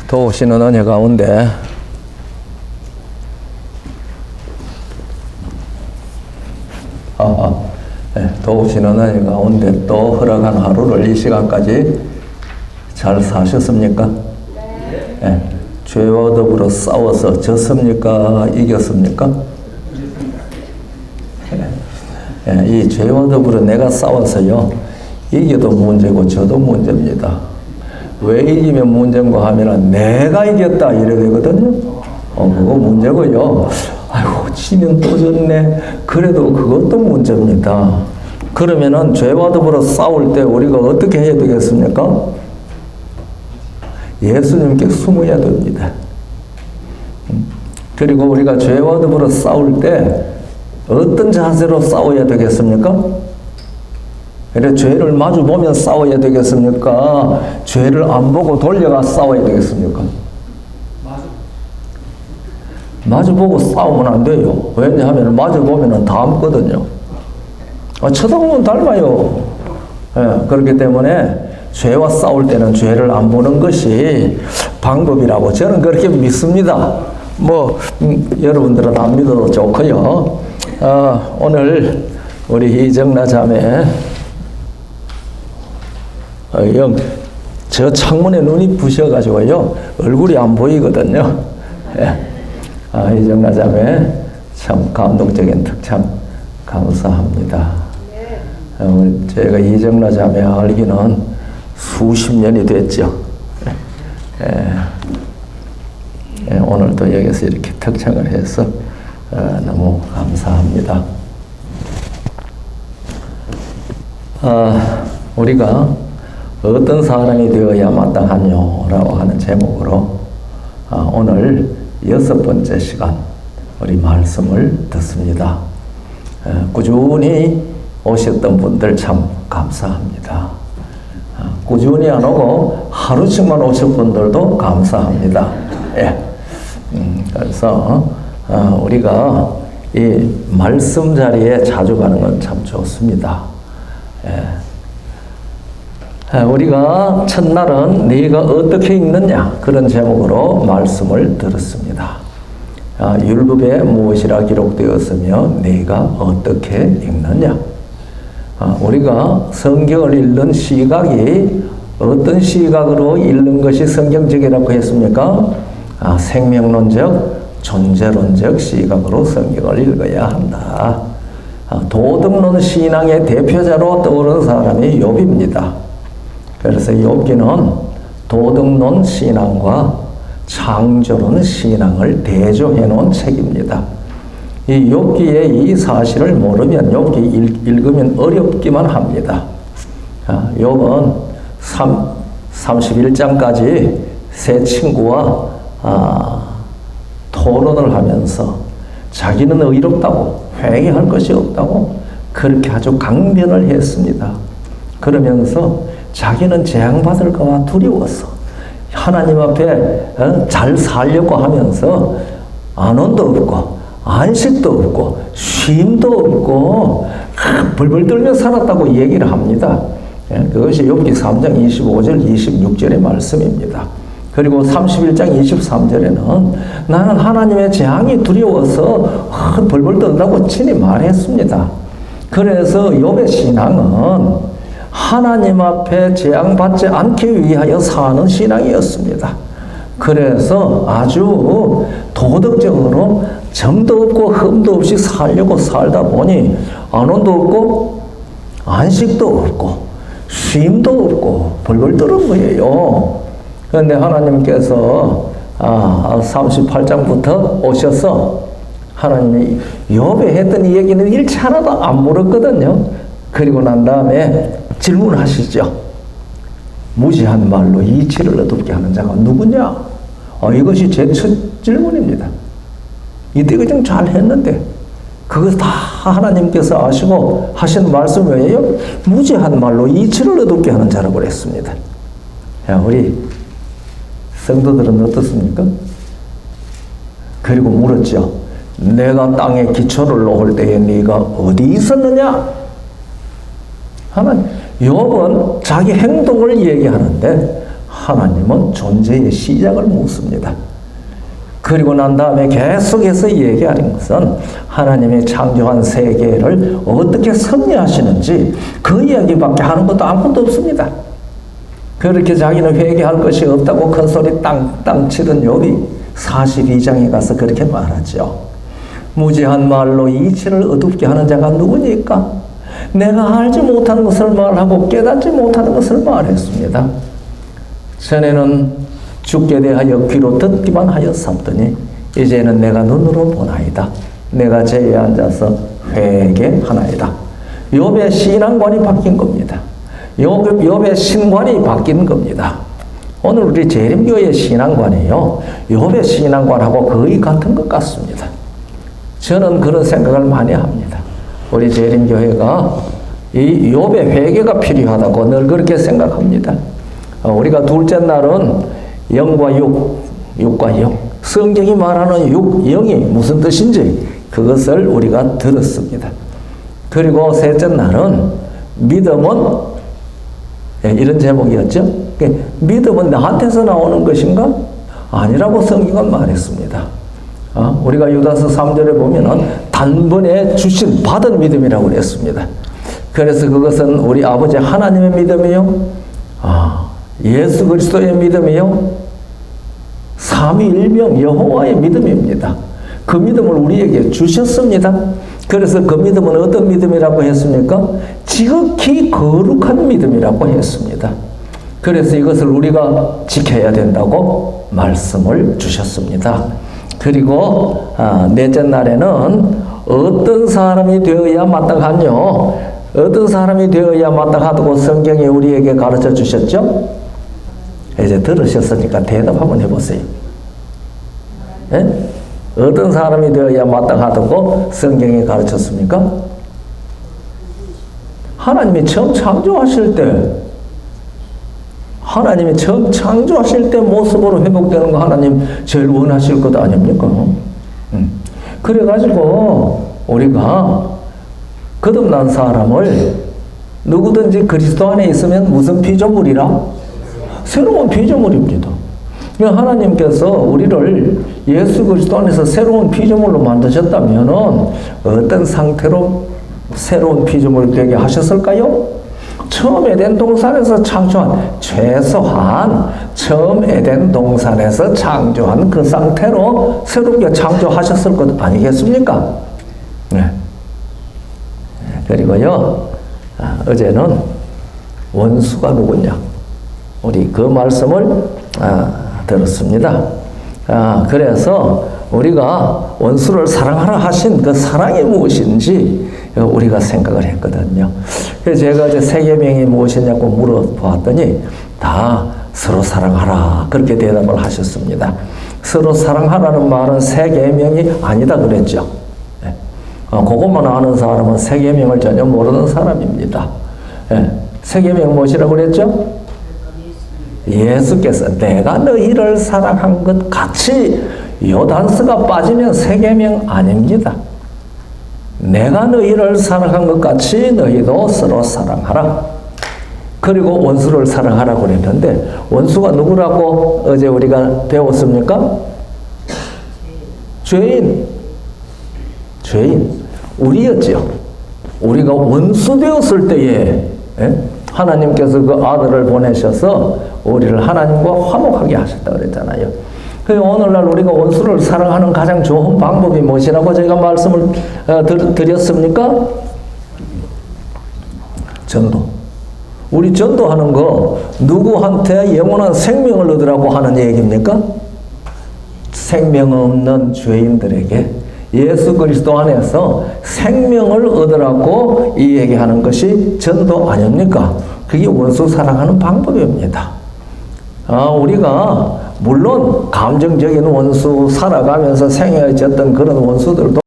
도우시는 은혜 가운데 도우시는 은혜 가운데 또 허락한 하루를 이 시간까지 잘 사셨습니까? 네. 죄와 더불어 싸워서 졌습니까? 이겼습니까? 네. 이 죄와 더불어 내가 싸워서요, 이겨도 문제고 저도 문제입니다. 왜 이기면 문제인가 하면은 내가 이겼다 이래 되거든요. 그거 문제고요. 아이고 지면 또 졌네. 그래도 그것도 문제입니다. 그러면은 죄와 더불어 싸울 때 우리가 어떻게 해야 되겠습니까? 예수님께 숨어야 됩니다. 그리고 우리가 죄와 더불어 싸울 때 어떤 자세로 싸워야 되겠습니까? 그래 죄를 마주 보면 싸워야 되겠습니까? 죄를 안 보고 돌려가 싸워야 되겠습니까? 마주 보고 싸우면 안 돼요. 왜냐하면 마주 보면은 닮거든요. 쳐다보면 닮아요. 예, 그렇기 때문에 죄와 싸울 때는 죄를 안 보는 것이 방법이라고 저는 그렇게 믿습니다. 여러분들은 안 믿어도 좋고요. 오늘 우리 이정라 자매 저 창문에 눈이 부셔가지고요 얼굴이 안 보이거든요. 예. 이정라 자매 참 감동적인 특참 감사합니다. 제가 이정라 자매 알기는 수십 년이 됐죠. 오늘도 여기서 이렇게 특창을 해서 너무 감사합니다. 우리가 어떤 사람이 되어야 마땅하뇨? 라고 하는 제목으로 오늘 6번째 시간 우리 말씀을 듣습니다. 꾸준히 오셨던 분들 참 감사합니다. 꾸준히 안 오고 하루씩만 오신 분들도 감사합니다. 예. 그래서 우리가 이 말씀 자리에 자주 가는 건 참 좋습니다. 예. 우리가 첫날은 네가 어떻게 읽느냐 그런 제목으로 말씀을 들었습니다. 율법에 무엇이라 기록되었으며 네가 어떻게 읽느냐. 우리가 성경을 읽는 시각이 어떤 시각으로 읽는 것이 성경적이라고 했습니까? 생명론적, 존재론적 시각으로 성경을 읽어야 한다. 도덕론 신앙의 대표자로 떠오른 사람이 욥입니다. 그래서 욥기는 도덕론 신앙과 창조론 신앙을 대조해 놓은 책입니다. 이 욥기의 이 사실을 모르면 욥기 읽으면 어렵기만 합니다. 욥은 31장까지 세 친구와 토론을 하면서 자기는 의롭다고 회개할 것이 없다고 그렇게 아주 강변을 했습니다. 그러면서 자기는 재앙받을까봐 두려워서 하나님 앞에 잘 살려고 하면서 안원도 없고 안식도 없고 쉼도 없고 벌벌 떨며 살았다고 얘기를 합니다. 그것이 욥기 3장 25절 26절의 말씀입니다. 그리고 31장 23절에는 나는 하나님의 재앙이 두려워서 벌벌 떤다고 친히 말했습니다. 그래서 욥의 신앙은 하나님 앞에 재앙받지 않기 위하여 사는 신앙이었습니다. 그래서 아주 도덕적으로 점도 없고 흠도 없이 살려고 살다 보니 안원도 없고 안식도 없고 쉼도 없고 벌벌 떠는 거예요. 그런데 하나님께서 38장부터 오셔서 하나님이 욥에 했던 이 얘기는 일치 하나도 안 물었거든요. 그리고 난 다음에 질문하시죠. 무지한 말로 이치를 어둡게 하는 자가 누구냐? 이것이 제 첫 질문입니다. 이때 그냥 잘 했는데 그거 다 하나님께서 아시고 하신 말씀 외에요. 무지한 말로 이치를 어둡게 하는 자라고 그랬습니다. 우리 성도들은 어떻습니까? 그리고 물었죠. 내가 땅에 기초를 놓을 때에 네가 어디 있었느냐? 하나님, 욥은 자기 행동을 얘기하는데 하나님은 존재의 시작을 묻습니다. 그리고 난 다음에 계속해서 얘기하는 것은 하나님이 창조한 세계를 어떻게 섭리하시는지 그 이야기밖에 하는 것도 아무것도 없습니다. 그렇게 자기는 회개할 것이 없다고 큰 소리 땅땅 치던 욥이 42장에 가서 그렇게 말하죠. 무지한 말로 이치를 어둡게 하는 자가 누구니까? 내가 알지 못하는 것을 말하고 깨닫지 못하는 것을 말했습니다. 전에는 죽게 대하여 귀로 듣기만 하였었더니 이제는 내가 눈으로 보나이다. 내가 제에 앉아서 회개하나이다. 욥의 신앙관이 바뀐 겁니다. 욥의 신관이 바뀐 겁니다. 오늘 우리 재림교의 신앙관이요, 욥의 신앙관하고 거의 같은 것 같습니다. 저는 그런 생각을 많이 합니다. 우리 재림교회가 이 욥의 회개가 필요하다고 늘 그렇게 생각합니다. 우리가 둘째 날은 영과 육과 영, 성경이 말하는 영이 무슨 뜻인지 그것을 우리가 들었습니다. 그리고 셋째 날은 믿음은 이런 제목이었죠. 믿음은 나한테서 나오는 것인가? 아니라고 성경은 말했습니다. 우리가 유다서 3절에 보면은 단번에 주신 받은 믿음이라고 그랬습니다. 그래서 그것은 우리 아버지 하나님의 믿음이요, 예수 그리스도의 믿음이요, 삼위일명 여호와의 믿음입니다. 그 믿음을 우리에게 주셨습니다. 그래서 그 믿음은 어떤 믿음이라고 했습니까? 지극히 거룩한 믿음이라고 했습니다. 그래서 이것을 우리가 지켜야 된다고 말씀을 주셨습니다. 그리고 넷째 날에는 어떤 사람이 되어야 마땅하뇨? 어떤 사람이 되어야 마땅하다고 성경이 우리에게 가르쳐 주셨죠? 이제 들으셨으니까 대답 한번 해보세요. 예? 어떤 사람이 되어야 마땅하다고 성경이 가르쳤습니까? 하나님이 처음 창조하실 때 모습으로 회복되는 거 하나님 제일 원하실 것 아닙니까? 그래가지고 우리가 거듭난 사람을 누구든지 그리스도 안에 있으면 무슨 피조물이라? 새로운 피조물입니다. 하나님께서 우리를 예수 그리스도 안에서 새로운 피조물로 만드셨다면 어떤 상태로 새로운 피조물이 되게 하셨을까요? 처음 에덴 동산에서 창조한, 최소한 처음 에덴 동산에서 창조한 그 상태로 새롭게 창조하셨을 것 아니겠습니까? 네. 그리고요, 어제는 원수가 누구냐? 우리 그 말씀을 들었습니다. 그래서 우리가 원수를 사랑하라 하신 그 사랑이 무엇인지 우리가 생각을 했거든요. 그래서 제가 이제 세 계명이 무엇이냐고 물어보았더니 다 서로 사랑하라 그렇게 대답을 하셨습니다. 서로 사랑하라는 말은 세 계명이 아니다 그랬죠. 그것만 아는 사람은 세 계명을 전혀 모르는 사람입니다. 세 계명 무엇이라고 그랬죠? 예수께서 내가 너희를 사랑한 것 같이 요단스가 빠지면 세 계명 아닙니다. 내가 너희를 사랑한 것 같이 너희도 서로 사랑하라. 그리고 원수를 사랑하라고 그랬는데 원수가 누구라고 어제 우리가 배웠습니까? 죄인. 우리였죠. 우리가 원수 되었을 때에 하나님께서 그 아들을 보내셔서 우리를 하나님과 화목하게 하셨다 그랬잖아요. 그래서 오늘날 우리가 원수를 사랑하는 가장 좋은 방법이 무엇이라고 제가 말씀을 드렸습니까? 전도. 우리 전도하는 거 누구한테 영원한 생명을 얻으라고 하는 얘기입니까? 생명 없는 죄인들에게 예수 그리스도 안에서 생명을 얻으라고 이 얘기하는 것이 전도 아닙니까? 그게 원수 사랑하는 방법입니다. 우리가 물론 감정적인 원수 살아가면서 생애해졌던 그런 원수들도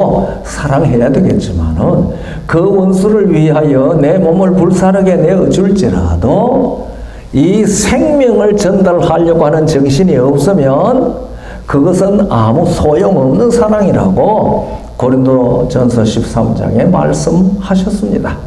사랑해야 되겠지만은 그 원수를 위하여 내 몸을 불사르게 내어줄지라도 이 생명을 전달하려고 하는 정신이 없으면 그것은 아무 소용없는 사랑이라고 고린도전서 13장에 말씀하셨습니다.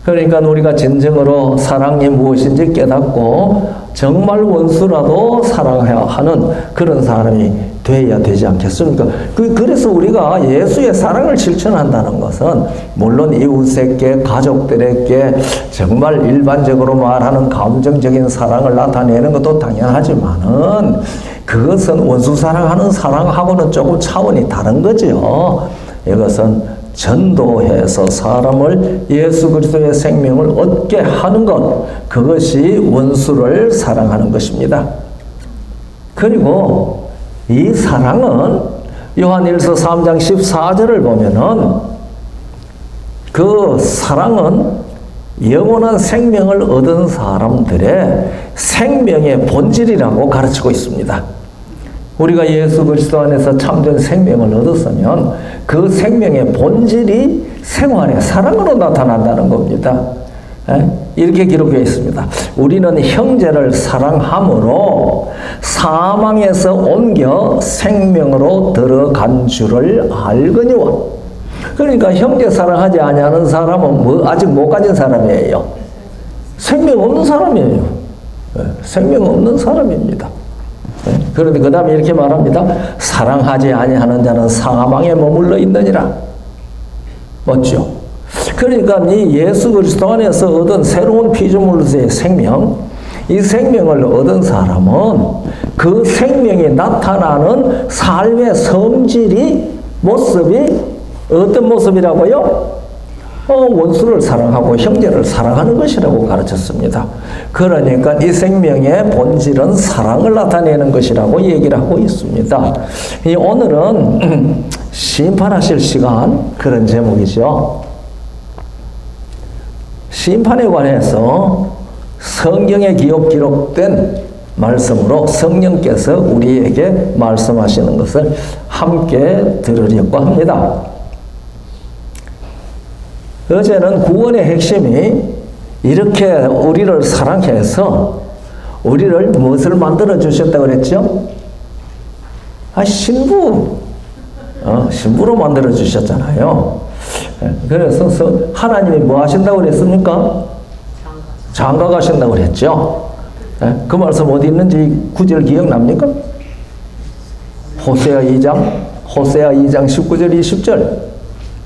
그러니까 우리가 진정으로 사랑이 무엇인지 깨닫고 정말 원수라도 사랑해야 하는 그런 사람이 되어야 되지 않겠습니까? 그래서 우리가 예수의 사랑을 실천한다는 것은 물론 이웃에게, 가족들에게 정말 일반적으로 말하는 감정적인 사랑을 나타내는 것도 당연하지만은 그것은 원수 사랑하는 사랑하고는 조금 차원이 다른 거죠. 이것은 전도해서 사람을 예수 그리스도의 생명을 얻게 하는 것, 그것이 원수를 사랑하는 것입니다. 그리고 이 사랑은 요한일서 3장 14절을 보면은 그 사랑은 영원한 생명을 얻은 사람들의 생명의 본질이라고 가르치고 있습니다. 우리가 예수 그리스도 안에서 참된 생명을 얻었으면 그 생명의 본질이 생활의 사랑으로 나타난다는 겁니다. 이렇게 기록되어 있습니다. 우리는 형제를 사랑함으로 사망에서 옮겨 생명으로 들어간 줄을 알거니와. 그러니까 형제 사랑하지 아니하는 사람은 아직 못 가진 사람이에요. 생명 없는 사람이에요. 생명 없는 사람입니다. 그런데 그 다음에 이렇게 말합니다. 사랑하지 아니하는 자는 사망에 머물러 있느니라. 맞죠? 그러니까 이 예수 그리스도 안에서 얻은 새로운 피조물로서의 생명, 이 생명을 얻은 사람은 그 생명이 나타나는 삶의 성질이, 모습이 어떤 모습이라고요? 원수를 사랑하고 형제를 사랑하는 것이라고 가르쳤습니다. 그러니까 이 생명의 본질은 사랑을 나타내는 것이라고 얘기를 하고 있습니다. 오늘은 심판하실 시간, 그런 제목이죠. 심판에 관해서 성경에 기록된 말씀으로 성령께서 우리에게 말씀하시는 것을 함께 들으려고 합니다. 어제는 구원의 핵심이 이렇게 우리를 사랑해서 우리를 무엇을 만들어 주셨다고 그랬죠? 신부로 만들어 주셨잖아요. 그래서 하나님이 뭐 하신다고 그랬습니까? 장가 가신다고 그랬죠. 그 말씀 어디 있는지 구절 기억납니까? 호세아 2장 19절 20절.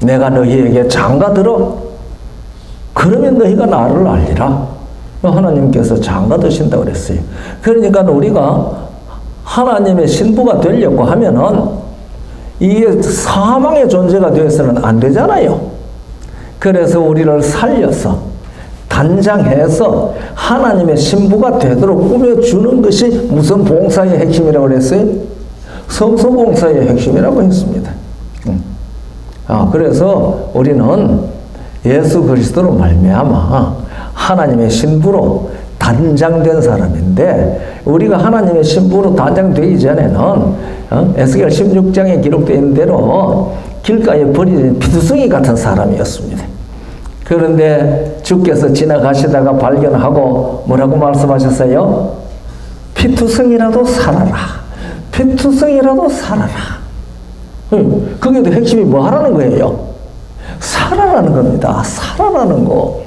내가 너희에게 장가 들어 그러면 너희가 나를 알리라. 하나님께서 장가 드신다고 그랬어요. 그러니까 우리가 하나님의 신부가 되려고 하면은 이게 사망의 존재가 되어서는 안 되잖아요. 그래서 우리를 살려서 단장해서 하나님의 신부가 되도록 꾸며주는 것이 무슨 봉사의 핵심이라고 그랬어요? 성소봉사의 핵심이라고 했습니다. 그래서 우리는 예수 그리스도로 말미암아 하나님의 신부로 단장된 사람인데, 우리가 하나님의 신부로 단장되기 전에는 에스겔 16장에 기록된 대로 길가에 버려진 피투성이 같은 사람이었습니다. 그런데 주께서 지나가시다가 발견하고 뭐라고 말씀하셨어요? 피투성이라도 살아라. 피투성이라도 살아라. 그게 핵심이 뭐 하라는 거예요? 살아라는 겁니다. 살아라는 거.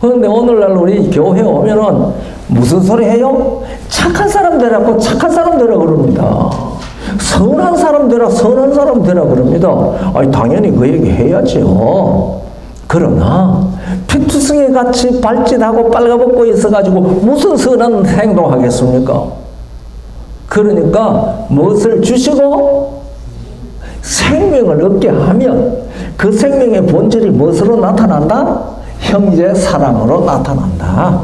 그런데 오늘날 우리 교회 오면은 무슨 소리 해요? 착한 사람 되라고 착한 사람 되라 그럽니다. 선한 사람 되라 선한 사람 되라 그럽니다. 당연히 그 얘기 해야죠. 그러나 피투성이 같이 발짓하고 빨가벗고 있어가지고 무슨 선한 행동하겠습니까? 그러니까 무엇을 주시고 생명을 얻게 하면 그 생명의 본질이 무엇으로 나타난다? 형제 사랑으로 나타난다.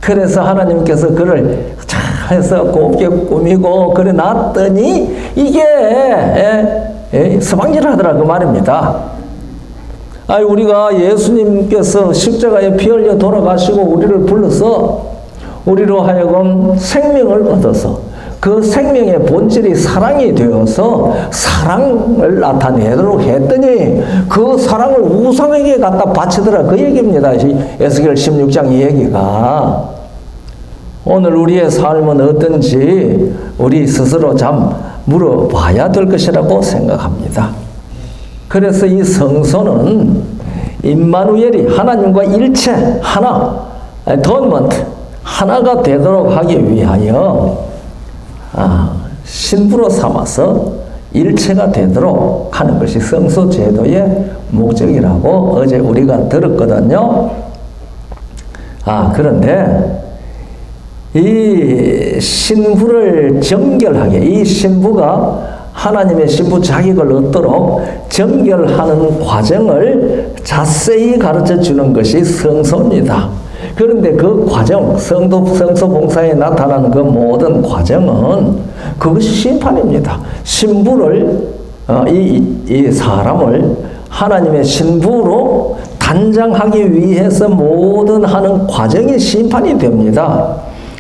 그래서 하나님께서 그를 잘 해서 곱게 꾸미고 그래 놨더니 이게 서방질하더라 그 말입니다. 우리가 예수님께서 십자가에 피 흘려 돌아가시고 우리를 불러서 우리로 하여금 생명을 얻어서 그 생명의 본질이 사랑이 되어서 사랑을 나타내도록 했더니 그 사랑을 우상에게 갖다 바치더라 그 얘기입니다. 에스겔 16장 이 얘기가. 오늘 우리의 삶은 어떤지 우리 스스로 참 물어봐야 될 것이라고 생각합니다. 그래서 이 성소는 임마누엘이 하나님과 일체 하나, atonement, 하나가 되도록 하기 위하여 신부로 삼아서 일체가 되도록 하는 것이 성소 제도의 목적이라고 어제 우리가 들었거든요. 그런데 이 신부를 정결하게, 이 신부가 하나님의 신부 자격을 얻도록 정결하는 과정을 자세히 가르쳐 주는 것이 성소입니다. 그런데 그 과정, 성소 봉사에 나타나는 그 모든 과정은 그것이 심판입니다. 신부를, 이 사람을 하나님의 신부로 단장하기 위해서 모든 하는 과정이 심판이 됩니다.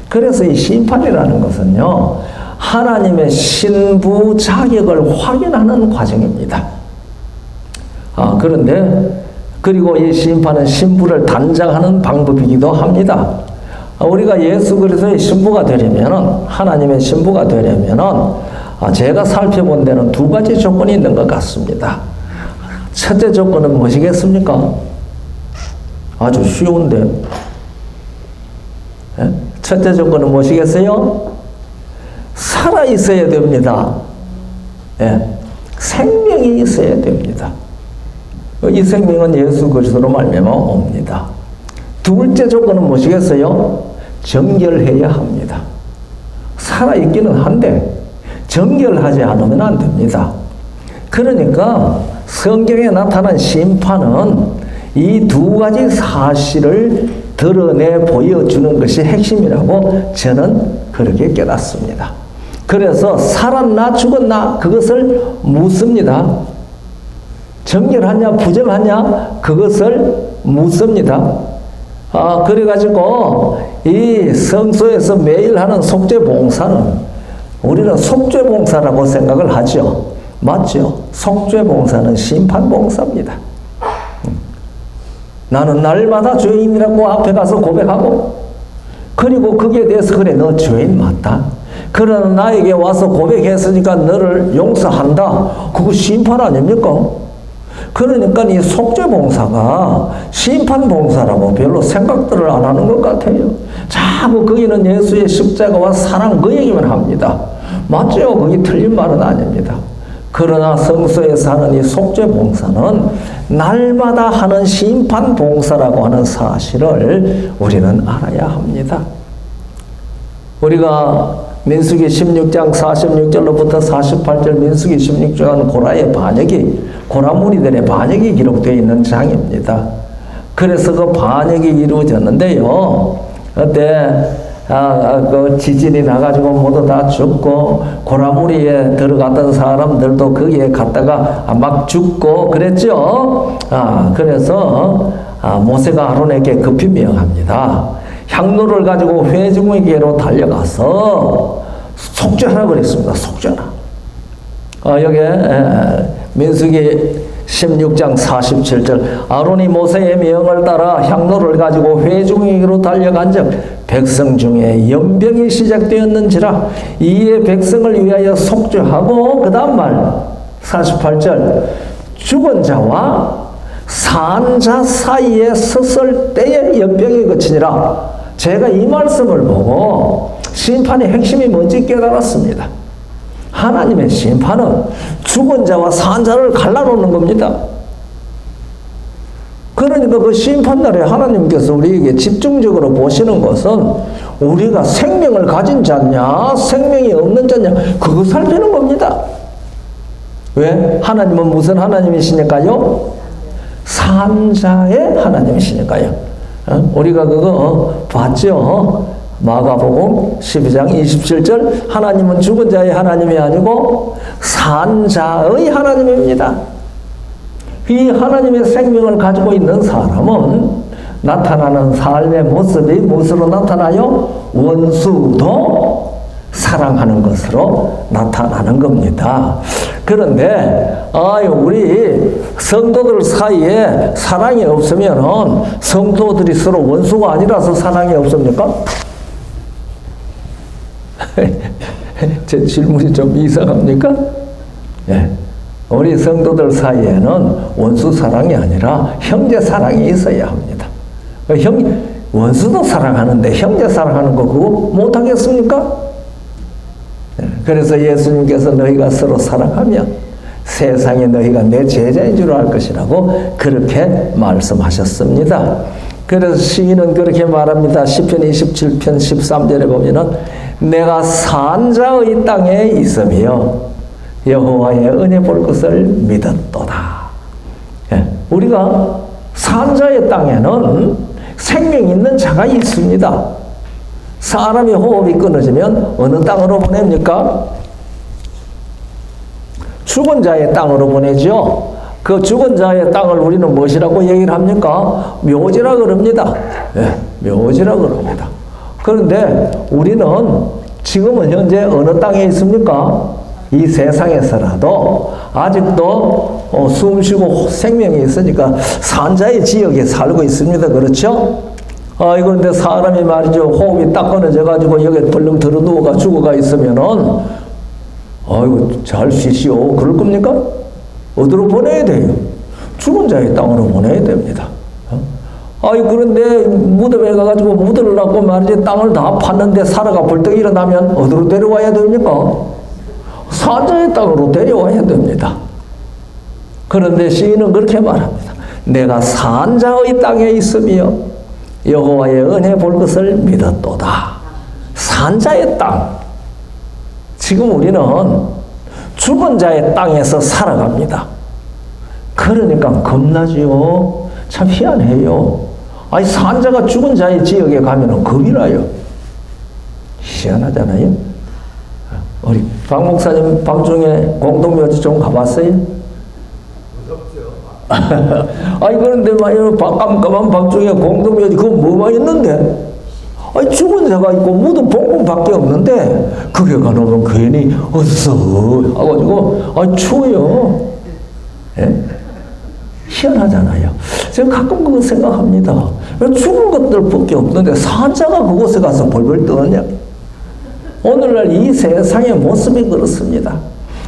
그래서 이 심판이라는 것은요, 하나님의 신부 자격을 확인하는 과정입니다. 그런데 그리고 이 심판은 신부를 단장하는 방법이기도 합니다. 우리가 예수 그리스도의 신부가 되려면은, 하나님의 신부가 되려면은 제가 살펴본 데는 두 가지 조건이 있는 것 같습니다. 첫째 조건은 무엇이겠습니까? 아주 쉬운데. 첫째 조건은 무엇이겠어요? 살아 있어야 됩니다. 생명이 있어야 됩니다. 이 생명은 예수 그리스도로 말미암아 옵니다. 둘째 조건은 무엇이겠어요? 정결해야 합니다. 살아있기는 한데 정결하지 않으면 안 됩니다. 그러니까 성경에 나타난 심판은 이 두 가지 사실을 드러내 보여주는 것이 핵심이라고 저는 그렇게 깨닫습니다. 그래서 살았나 죽었나 그것을 묻습니다. 정결하냐 부정하냐 그것을 묻습니다. 그래가지고 이 성소에서 매일 하는 속죄 봉사는 우리는 속죄 봉사라고 생각을 하죠. 맞죠? 속죄 봉사는 심판 봉사입니다. 나는 날마다 죄인이라고 앞에 가서 고백하고, 그리고 거기에 대해서 그래 너 죄인 맞다. 그러나 나에게 와서 고백했으니까 너를 용서한다. 그거 심판 아닙니까? 그러니까 이 속죄 봉사가 심판 봉사라고 별로 생각들을 안 하는 것 같아요. 자꾸 거기는 예수의 십자가와 사랑 그 얘기만 합니다. 맞죠? 거기 틀린 말은 아닙니다. 그러나 성소에서 하는 이 속죄 봉사는 날마다 하는 심판 봉사라고 하는 사실을 우리는 알아야 합니다. 우리가 민수기 16장 46절로부터 48절 민수기 16장은 고라 무리들의 반역이 기록되어 있는 장입니다. 그래서 그 반역이 이루어졌는데요. 그때 그 지진이 나가지고 모두 다 죽고 고라 무리에 들어갔던 사람들도 거기에 갔다가 막 죽고 그랬죠. 그래서 모세가 아론에게 급히 명합니다. 향로를 가지고 회중에게로 달려가서 속죄하라 그랬습니다. 속죄하라. 여기에 민수기 16장 47절 아론이 모세의 명을 따라 향로를 가지고 회중에게로 달려간즉 백성 중에 연병이 시작되었는지라 이에 백성을 위하여 속죄하고 그 다음 말 48절 죽은 자와 산 자 사이에 섰을 때에 연병이 그치니라. 제가 이 말씀을 보고 심판의 핵심이 뭔지 깨달았습니다. 하나님의 심판은 죽은 자와 산 자를 갈라놓는 겁니다. 그러니까 그 심판날에 하나님께서 우리에게 집중적으로 보시는 것은 우리가 생명을 가진 자냐 생명이 없는 자냐 그거 살피는 겁니다. 왜? 하나님은 무슨 하나님이시니까요? 산자의 하나님이시니까요. 우리가 그거 봤죠? 마가복음 12장 27절 하나님은 죽은 자의 하나님이 아니고 산자의 하나님입니다. 이 하나님의 생명을 가지고 있는 사람은 나타나는 삶의 모습이 무엇으로 나타나요? 원수도 사랑하는 것으로 나타나는 겁니다. 그런데 우리 성도들 사이에 사랑이 없으면 성도들이 서로 원수가 아니라서 사랑이 없습니까? 제 질문이 좀 이상합니까? 예. 우리 성도들 사이에는 원수 사랑이 아니라 형제 사랑이 있어야 합니다. 원수도 사랑하는데 형제 사랑하는 거 그거 못하겠습니까? 그래서 예수님께서 너희가 서로 사랑하면 세상에 너희가 내 제자인 줄 알 것이라고 그렇게 말씀하셨습니다. 그래서 시인은 그렇게 말합니다. 시편 27편 13절에 보면은 내가 산자의 땅에 있으며 여호와의 은혜 볼 것을 믿었도다. 우리가 산자의 땅에는 생명 있는 자가 있습니다. 사람이 호흡이 끊어지면 어느 땅으로 보냅니까? 죽은 자의 땅으로 보내죠. 그 죽은 자의 땅을 우리는 무엇이라고 얘기를 합니까? 묘지라 그럽니다. 묘지라 그럽니다. 그런데 우리는 지금은 현재 어느 땅에 있습니까? 이 세상에서라도 아직도 숨쉬고 생명이 있으니까 산자의 지역에 살고 있습니다. 그렇죠? 그런데 사람이 말이죠. 호흡이 딱 끊어져가지고 여기에 벌렁 들어 누워가 죽어가 있으면은 아이고 잘 쉬시오. 그럴 겁니까? 어디로 보내야 돼요? 죽은 자의 땅으로 보내야 됩니다. 그런데 무덤에 가가지고 묻을 낳고 말이지 땅을 다 팠는데 살아가 벌떡 일어나면 어디로 데려와야 됩니까? 산자의 땅으로 데려와야 됩니다. 그런데 시인은 그렇게 말합니다. 내가 산자의 땅에 있으며 여호와의 은혜 볼 것을 믿었도다. 산자의 땅. 지금 우리는 죽은 자의 땅에서 살아갑니다. 그러니까 겁나지요. 참 희한해요. 산자가 죽은 자의 지역에 가면은 겁이 나요. 희한하잖아요. 우리 박 목사님 밤중에 공동묘지 좀 가봤어요? 무섭죠. 그런데 말이야, 깜깜한 밤중에 공동묘지 그거 뭐만 있는데? 죽은 자가 있고 무덤 봉분밖에 없는데 그게 가놓으면 괜히 어서 하가지고 추워요. 희한하잖아요. 제가 가끔 그거 생각합니다. 왜 죽은 것들밖에 없는데 산자가 그곳에 가서 벌벌 떠느냐? 오늘날 이 세상의 모습이 그렇습니다.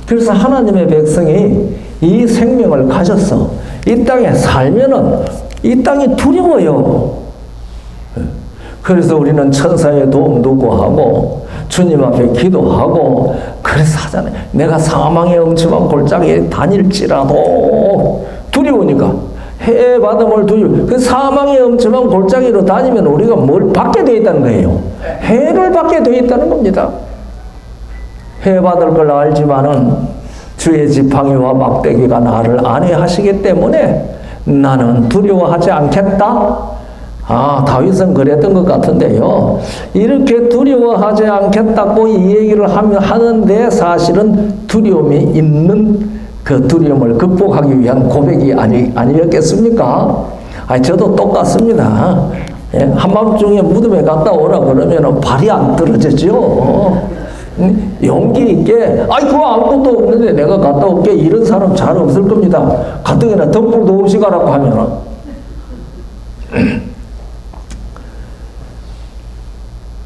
그래서 하나님의 백성이 이 생명을 가져서 이 땅에 살면은 이 땅이 두려워요. 그래서 우리는 천사의 도움도 구하고 주님 앞에 기도하고 그래서 하잖아요. 내가 사망의 엄침한 골짜기에 다닐지라도 두려우니까 해의 바람을 두려워. 그 사망의 엄침한 골짜기로 다니면 우리가 뭘 받게 되어 있다는 거예요. 해를 받게 되어 있다는 겁니다. 해 받을 걸 알지만은 주의 지팡이와 막대기가 나를 안위하시기 때문에 나는 두려워하지 않겠다. 다윗은 그랬던 것 같은데요. 이렇게 두려워하지 않겠다고 이 얘기를 하는데 사실은 두려움이 있는 그 두려움을 극복하기 위한 고백이 아니었겠습니까? 저도 똑같습니다. 한밤중에 무덤에 갔다 오라 그러면 발이 안 떨어지죠. 용기 있게 그거 아무것도 없는데 내가 갔다 올게 이런 사람 잘 없을 겁니다. 가뜩이나 덤불도 없이 가라고 하면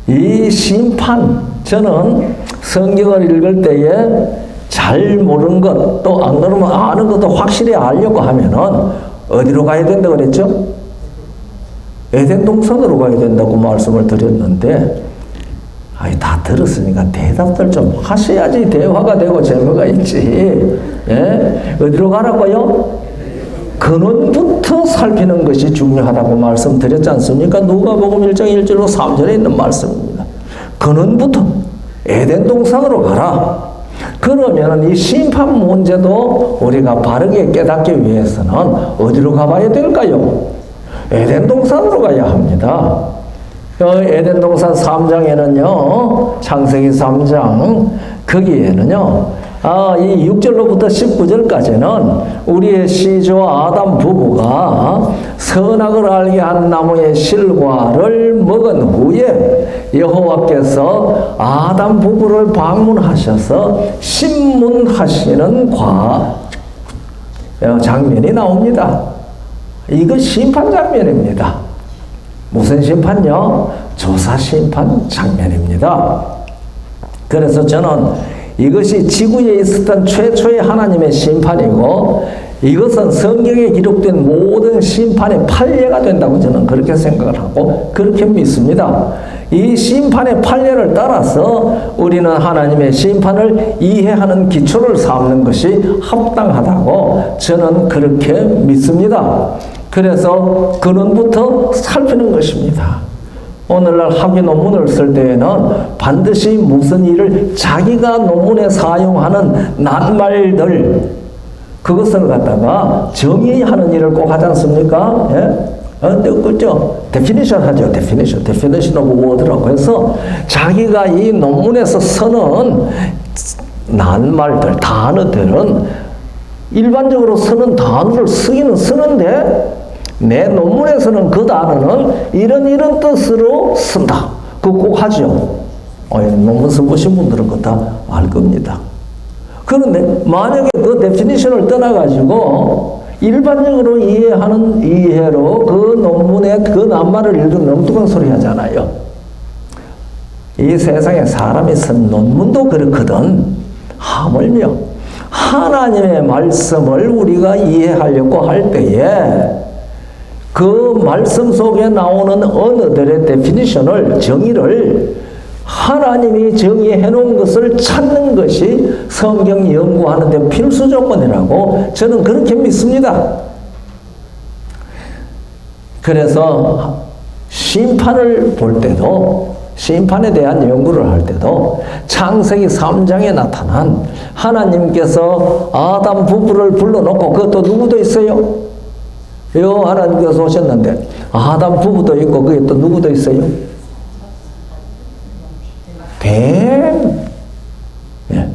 이 심판, 저는 성경을 읽을 때에 잘 모르는 것, 또 안 그러면 아는 것도 확실히 알려고 하면은 어디로 가야 된다고 그랬죠? 에덴 동산으로 가야 된다고 말씀을 드렸는데, 다 들었으니까 대답들 좀 하셔야지 대화가 되고 재미가 있지. 어디로 가라고요? 근원부터 살피는 것이 중요하다고 말씀드렸지 않습니까? 누가복음 1장 1절로 3절에 있는 말씀입니다. 근원부터 에덴 동산으로 가라. 그러면 이 심판 문제도 우리가 바르게 깨닫기 위해서는 어디로 가봐야 될까요? 에덴 동산으로 가야 합니다. 에덴 동산 3장에는요, 창세기 3장, 거기에는요, 이 6절로부터 19절까지는 우리의 시조 아담 부부가 선악을 알게 한 나무의 실과를 먹은 후에 여호와께서 아담 부부를 방문하셔서 심문하시는 장면이 나옵니다. 이거 심판 장면입니다. 무슨 심판요? 조사 심판 장면입니다. 그래서 저는 이것이 지구에 있었던 최초의 하나님의 심판이고 이것은 성경에 기록된 모든 심판의 판례가 된다고 저는 그렇게 생각을 하고 그렇게 믿습니다. 이 심판의 판례를 따라서 우리는 하나님의 심판을 이해하는 기초를 삼는 것이 합당하다고 저는 그렇게 믿습니다. 그래서 근원부터 살피는 것입니다. 오늘날 학위 논문을 쓸 때에는 반드시 무슨 일을 자기가 논문에 사용하는 낱말들 그것을 갖다가 정의하는 일을 꼭 하지 않습니까? 예? 그죠? 데피니션 하죠. 데피니션 오브 워드라고 해서 자기가 이 논문에서 쓰는 낱말들, 단어들은 일반적으로 쓰는 단어를 쓰기는 쓰는데 내 논문에서는 그 단어는 이런 뜻으로 쓴다. 그거 꼭 하죠. 논문 써보신 분들은 그거 다 알 겁니다. 그런데 만약에 그 데피니션을 떠나가지고 일반적으로 이해하는 이해로 그 논문의 그 낱말을 읽은 엉뚱한 소리 하잖아요. 이 세상에 사람이 쓴 논문도 그렇거든. 하물며 하나님의 말씀을 우리가 이해하려고 할 때에 그 말씀 속에 나오는 언어들의 데피니션을, 정의를 하나님이 정의해 놓은 것을 찾는 것이 성경 연구하는 데 필수 조건이라고 저는 그렇게 믿습니다. 그래서 심판을 볼 때도, 심판에 대한 연구를 할 때도 창세기 3장에 나타난 하나님께서 아담 부부를 불러놓고 그것도 누구도 있어요? 하나님께서 오셨는데 아담 부부도 있고 그게 또 누구도 있어요? 뱀. 예.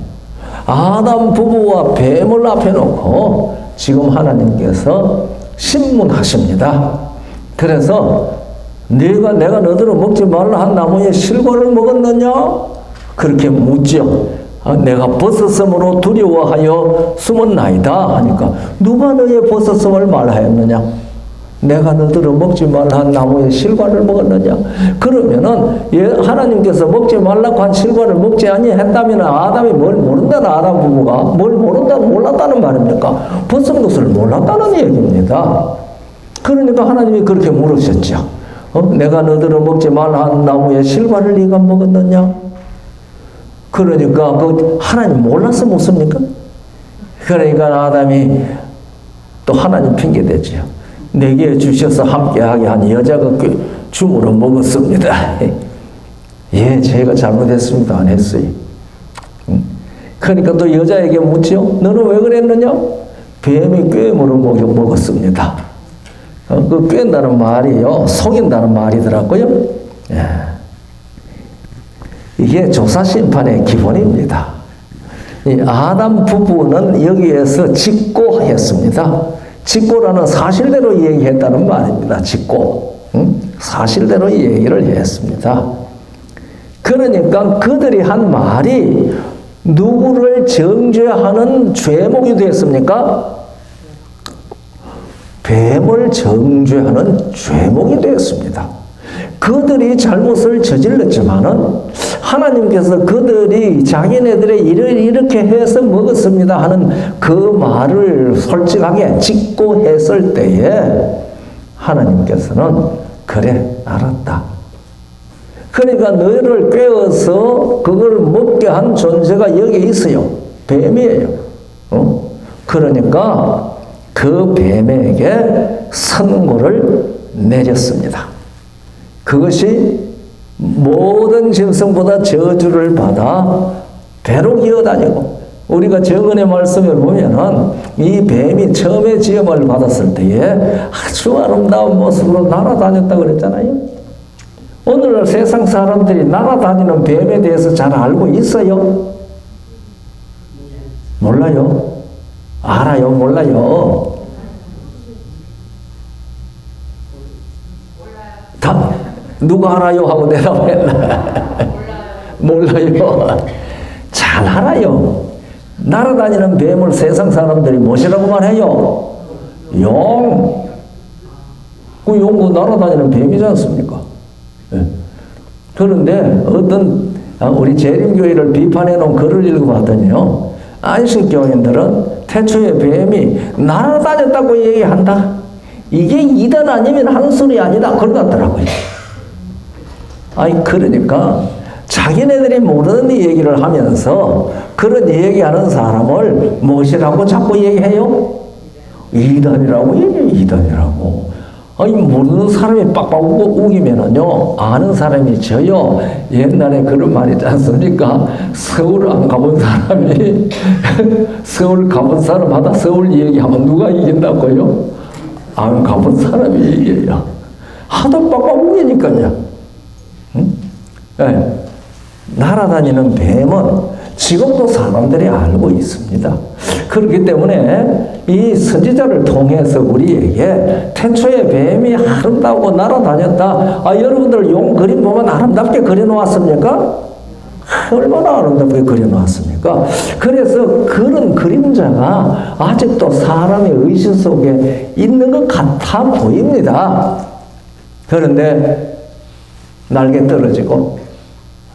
아담 부부와 뱀을 앞에 놓고 지금 하나님께서 신문하십니다. 그래서 내가 너희들은 먹지 말라 한 나무의 실과를 먹었느냐? 그렇게 묻죠. 내가 벗었으므로 두려워하여 숨었나이다 하니까 누가 너의 벗었음을 말하였느냐? 내가 너희들은 먹지 말라 한 나무의 실과를 먹었느냐? 그러면은 하나님께서 먹지 말라고 한 실과를 먹지 아니했다면 아담이 뭘 모른다는 아담 부부가 뭘 몰랐다는 말입니까? 벗은 것을 몰랐다는 얘기입니다. 그러니까 하나님이 그렇게 물으셨죠. 내가 너희들은 먹지 말라 한 나무의 실과를 네가 먹었느냐? 그러니까 그 하나님 몰라서 묻습니까? 그러니까 아담이 또 하나님 핑계 대죠. 내게 주셔서 함께하게 한 여자가 그 주물어 먹었습니다. 예, 제가 잘못했습니다. 안 했어요. 그러니까 또 여자에게 묻죠. 너는 왜 그랬느냐? 뱀이 꾀물어 먹었습니다. 그 꾀다는 말이요, 속인다는 말이더라고요. 예. 이게 조사심판의 기본입니다. 이 아담 부부는 여기에서 직고했습니다. 직고라는 사실대로 얘기했다는 말입니다. 직고. 사실대로 얘기를 했습니다. 그러니까 그들이 한 말이 누구를 정죄하는 죄목이 되었습니까? 뱀을 정죄하는 죄목이 되었습니다. 그들이 잘못을 저질렀지만은 하나님께서 그들이 자기네들의 일을 이렇게 해서 먹었습니다 하는 그 말을 솔직하게 직고했을 때에 하나님께서는 그래 알았다. 그러니까 너희를 꿰어서 그걸 먹게 한 존재가 여기 있어요. 뱀이에요. 그러니까 그 뱀에게 선고를 내렸습니다. 그것이 모든 짐승보다 저주를 받아 배로 기어다니고, 우리가 정언의 말씀을 보면은 이 뱀이 처음에 지음을 받았을 때에 아주 아름다운 모습으로 날아다녔다고 그랬잖아요. 오늘날 세상 사람들이 날아다니는 뱀에 대해서 잘 알고 있어요? 몰라요? 알아요? 몰라요? 다 누가 알아요? 하고 대답했나? 몰라요. 잘 알아요. 날아다니는 뱀을 세상 사람들이 무엇이라고 말해요? 용. 그 용도 날아다니는 뱀이지 않습니까? 네. 그런데 어떤 우리 재림교회를 비판해 놓은 글을 읽어봤더니요, 안식교인들은 태초에 뱀이 날아다녔다고 얘기한다. 이게 이단 아니면 하는 소리 아니다. 그러더라고요. 아니, 그러니까 자기네들이 모르는 얘기를 하면서 그런 얘기하는 사람을 무엇이라고 자꾸 얘기해요? 이단이라고 얘기해요. 이단이라고. 아니, 모르는 사람이 빡빡 우기면은요, 아는 사람이 져요. 옛날에 그런 말이 있지 않습니까? 서울 안 가본 사람이 서울 가본 사람마다 서울 얘기하면 누가 이긴다고요? 안 가본 사람이 이겨요. 하도 빡빡 우기니까요. 응? 네. 날아다니는 뱀은 지금도 사람들이 알고 있습니다. 그렇기 때문에 이 선지자를 통해서 우리에게 태초에 뱀이 아름다고 날아다녔다. 여러분들 용 그림 보면 아름답게 그려놓았습니까? 얼마나 아름답게 그려놓았습니까? 그래서 그런 그림자가 아직도 사람의 의식 속에 있는 것 같아 보입니다. 그런데 날개 떨어지고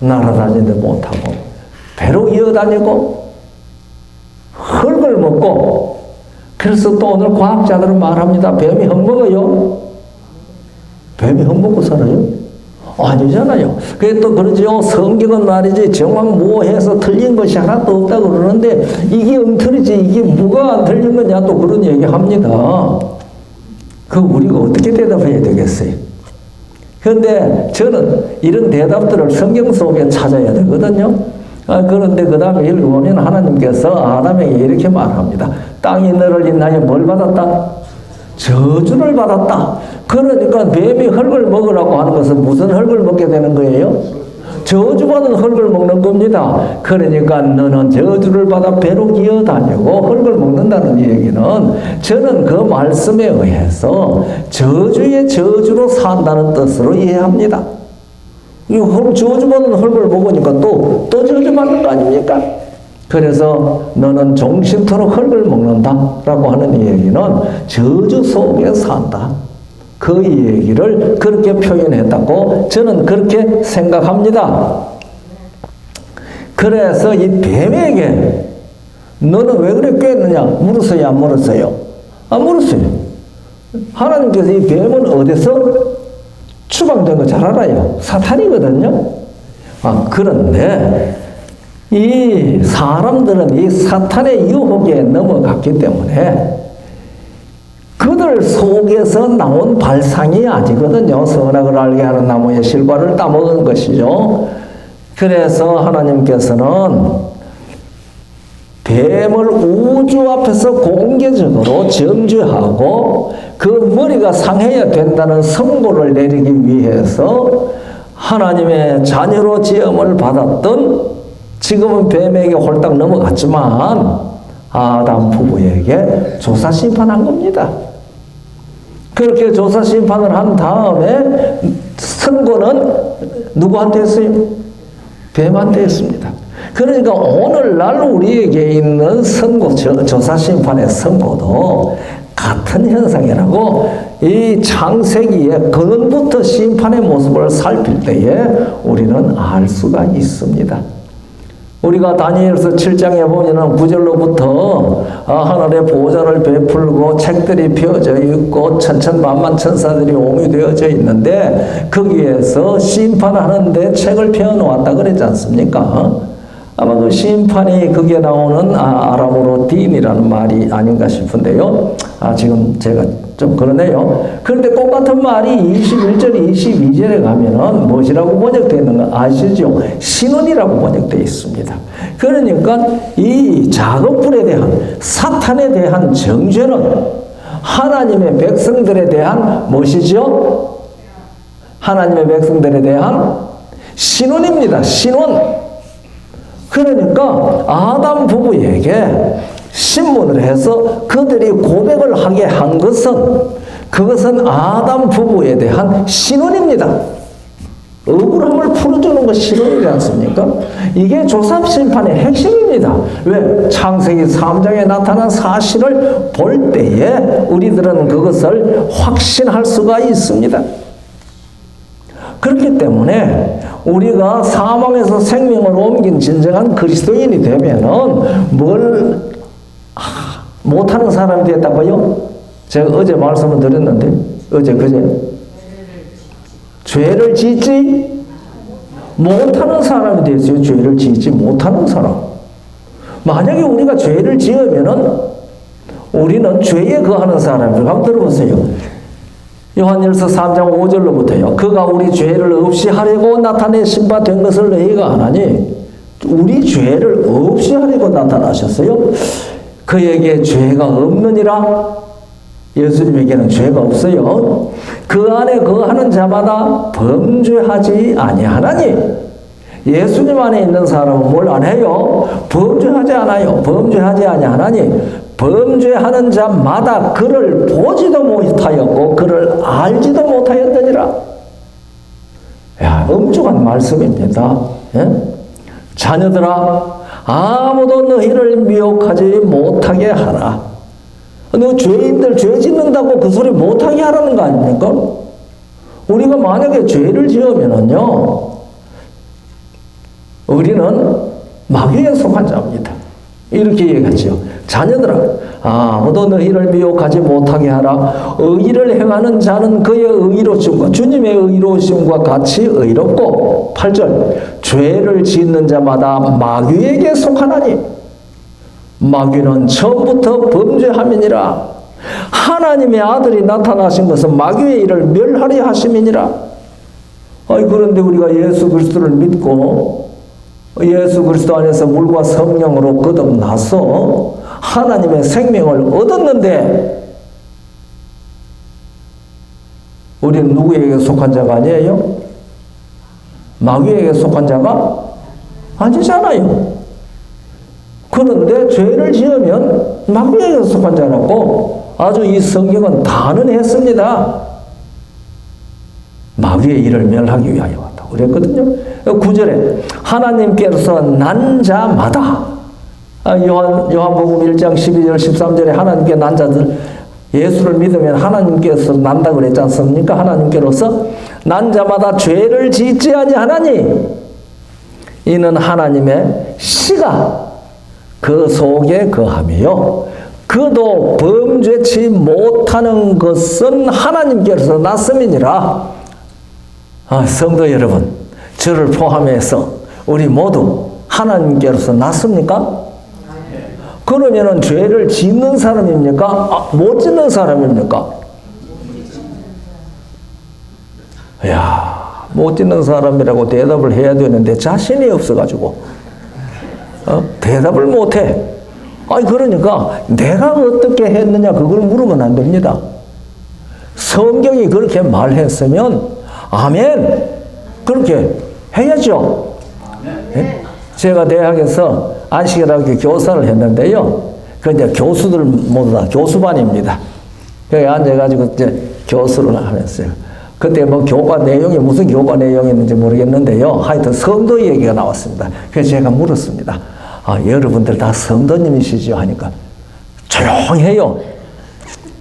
날아다니지 못하고 배로 이어다니고 흙을 먹고, 그래서 또 오늘 과학자들은 말합니다. 뱀이 흙 먹어요? 뱀이 흙 먹고 살아요? 아니잖아요. 그게 또 그러죠. 성경은 말이지 정황모호해서 틀린 것이 하나도 없다고 그러는데 이게 엉터리지 이게 뭐가 안 틀린 거냐 또 그런 얘기 합니다. 그 우리가 어떻게 대답해야 되겠어요? 그런데 저는 이런 대답들을 성경 속에 찾아야 되거든요. 그런데 그 다음에 읽어보면 하나님께서 아담에게 이렇게 말합니다. 땅이 너를 인하여 뭘 받았다? 저주를 받았다. 그러니까 뱀이 흙을 먹으라고 하는 것은 무슨 흙을 먹게 되는 거예요? 저주받은 흙을 먹는 겁니다. 그러니까 너는 저주를 받아 배로 기어다니고 흙을 먹는다는 얘기는 저는 그 말씀에 의해서 저주의 저주로 산다는 뜻으로 이해합니다. 이 저주받은 흙을 먹으니까 또 저주받는 거 아닙니까? 그래서 너는 종신토록 흙을 먹는다라고 하는 얘기는 저주 속에 산다. 그 얘기를 그렇게 표현했다고 저는 그렇게 생각합니다. 그래서 이 뱀에게 너는 왜 그래 꿰었느냐 물었어요? 안 물었어요? 안 물었어요. 하나님께서 이 뱀은 어디서 추방된 거 잘 알아요. 사탄이거든요. 그런데 이 사람들은 이 사탄의 유혹에 넘어갔기 때문에 그들 속에서 나온 발상이 아니거든요. 선악을 알게 하는 나무의 실과를 따먹은 것이죠. 그래서 하나님께서는 뱀을 우주 앞에서 공개적으로 정죄하고 그 머리가 상해야 된다는 선고를 내리기 위해서 하나님의 자녀로 지음을 받았던, 지금은 뱀에게 홀딱 넘어갔지만 아담 부부에게 조사 심판한 겁니다. 그렇게 조사 심판을 한 다음에 선고는 누구한테 했어요? 뱀한테 했습니다. 그러니까 오늘날 우리에게 있는 선고, 조사 심판의 선고도 같은 현상이라고 이 창세기의 근원부터 심판의 모습을 살필 때에 우리는 알 수가 있습니다. 우리가 다니엘서 7장에 보면은 9절로부터 하늘의 보좌를 베풀고 책들이 펴져 있고 천천만만 천사들이 옹유되어져 있는데 거기에서 심판하는데 책을 펴놓았다 그랬지 않습니까? 아마 그 심판이 거기에 나오는 아람어로 딘이라는 말이 아닌가 싶은데요. 지금 제가 좀 그러네요. 그런데 똑같은 말이 21절, 22절에 가면은 무엇이라고 번역되어 있는 거 아시죠? 신원이라고 번역되어 있습니다. 그러니까 이 작업불에 대한, 사탄에 대한 정죄는 하나님의 백성들에 대한 무엇이죠? 하나님의 백성들에 대한 신원입니다. 신원. 그러니까 아담 부부에게 신문을 해서 그들이 고백을 하게 한 것은, 그것은 아담 부부에 대한 신원입니다. 억울함을 풀어주는 것 신원이지 않습니까? 이게 조사 심판의 핵심입니다. 왜? 창세기 3장에 나타난 사실을 볼 때에 우리들은 그것을 확신할 수가 있습니다. 그렇기 때문에 우리가 사망에서 생명으로 옮긴 진정한 그리스도인이 되면은 뭘 못하는 사람이 됐다고요? 제가 어제 말씀을 드렸는데, 그제 죄를 짓지 못하는 사람이 됐어요. 죄를 짓지 못하는 사람. 만약에 우리가 죄를 지으면은 우리는 죄에 거하는 사람들. 한번 들어보세요. 요한일서 3장 5절로부터요. 그가 우리 죄를 없이 하려고 나타내신 바 된 것을 너희가 아나니, 우리 죄를 없이 하려고 나타나셨어요. 그에게 죄가 없느니라. 예수님에게는 죄가 없어요. 그 안에 거하는 자마다 범죄하지 아니하나니. 예수님 안에 있는 사람은 뭘 안 해요? 범죄하지 않아요. 범죄하지 아니하나니. 범죄하는 자마다 그를 보지도 못하였고 그를 알지도 못하였더니라. 야, 엄중한 말씀입니다. 예? 자녀들아, 아무도 너희를 미혹하지 못하게 하라. 너 죄인들 죄 짓는다고 그 소리 못하게 하라는 거 아닙니까? 우리가 만약에 죄를 지으면은요, 우리는 마귀에 속한 자입니다. 이렇게 얘기하죠. 자녀들아, 아무도 너희를 미혹하지 못하게 하라. 의의를 행하는 자는 그의 의로우심과 주님의 의로우심과 같이 의롭고. 8절, 죄를 짓는 자마다 마귀에게 속하나니 마귀는 처음부터 범죄함이니라. 하나님의 아들이 나타나신 것은 마귀의 일을 멸하려 하심이니라. 그런데 우리가 예수 그리스도를 믿고 예수 그리스도 안에서 물과 성령으로 거듭나서 하나님의 생명을 얻었는데 우리는 누구에게 속한 자가 아니에요? 마귀에게 속한 자가 아니잖아요. 그런데 죄를 지으면 마귀에게 속한 자라고 아주 이 성경은 단언했습니다. 마귀의 일을 멸하기 위하여 왔다고 그랬거든요. 9절에 하나님께서 난 자마다, 요한복음 1장 12절 13절에 하나님께 난 자들, 예수를 믿으면 하나님께서 난다 그랬지 않습니까? 하나님께로서 난 자마다 죄를 짓지 아니하나니 이는 하나님의 씨가 그 속에 거하며 그도 범죄치 못하는 것은 하나님께서 났음이니라. 성도 여러분, 저를 포함해서 우리 모두 하나님께로서 났습니까? 그러면은 죄를 짓는 사람입니까? 못 짓는 사람입니까? 이야, 못 짓는 사람이라고 대답을 해야 되는데 자신이 없어가지고 대답을 못해. 그러니까 내가 어떻게 했느냐 그걸 물으면 안 됩니다. 성경이 그렇게 말했으면 아멘 그렇게 해야죠. 네? 제가 대학에서 안식일학교 교사를 했는데요. 이제 교수들 모두 다 교수반입니다. 여기 앉아가지고 이제 교수를 하면서요. 그때 뭐 교과 내용이 무슨 교과 내용이었는지 모르겠는데요. 하여튼 성도 얘기가 나왔습니다. 그래서 제가 물었습니다. 여러분들 다 성도님이시죠? 하니까 조용해요.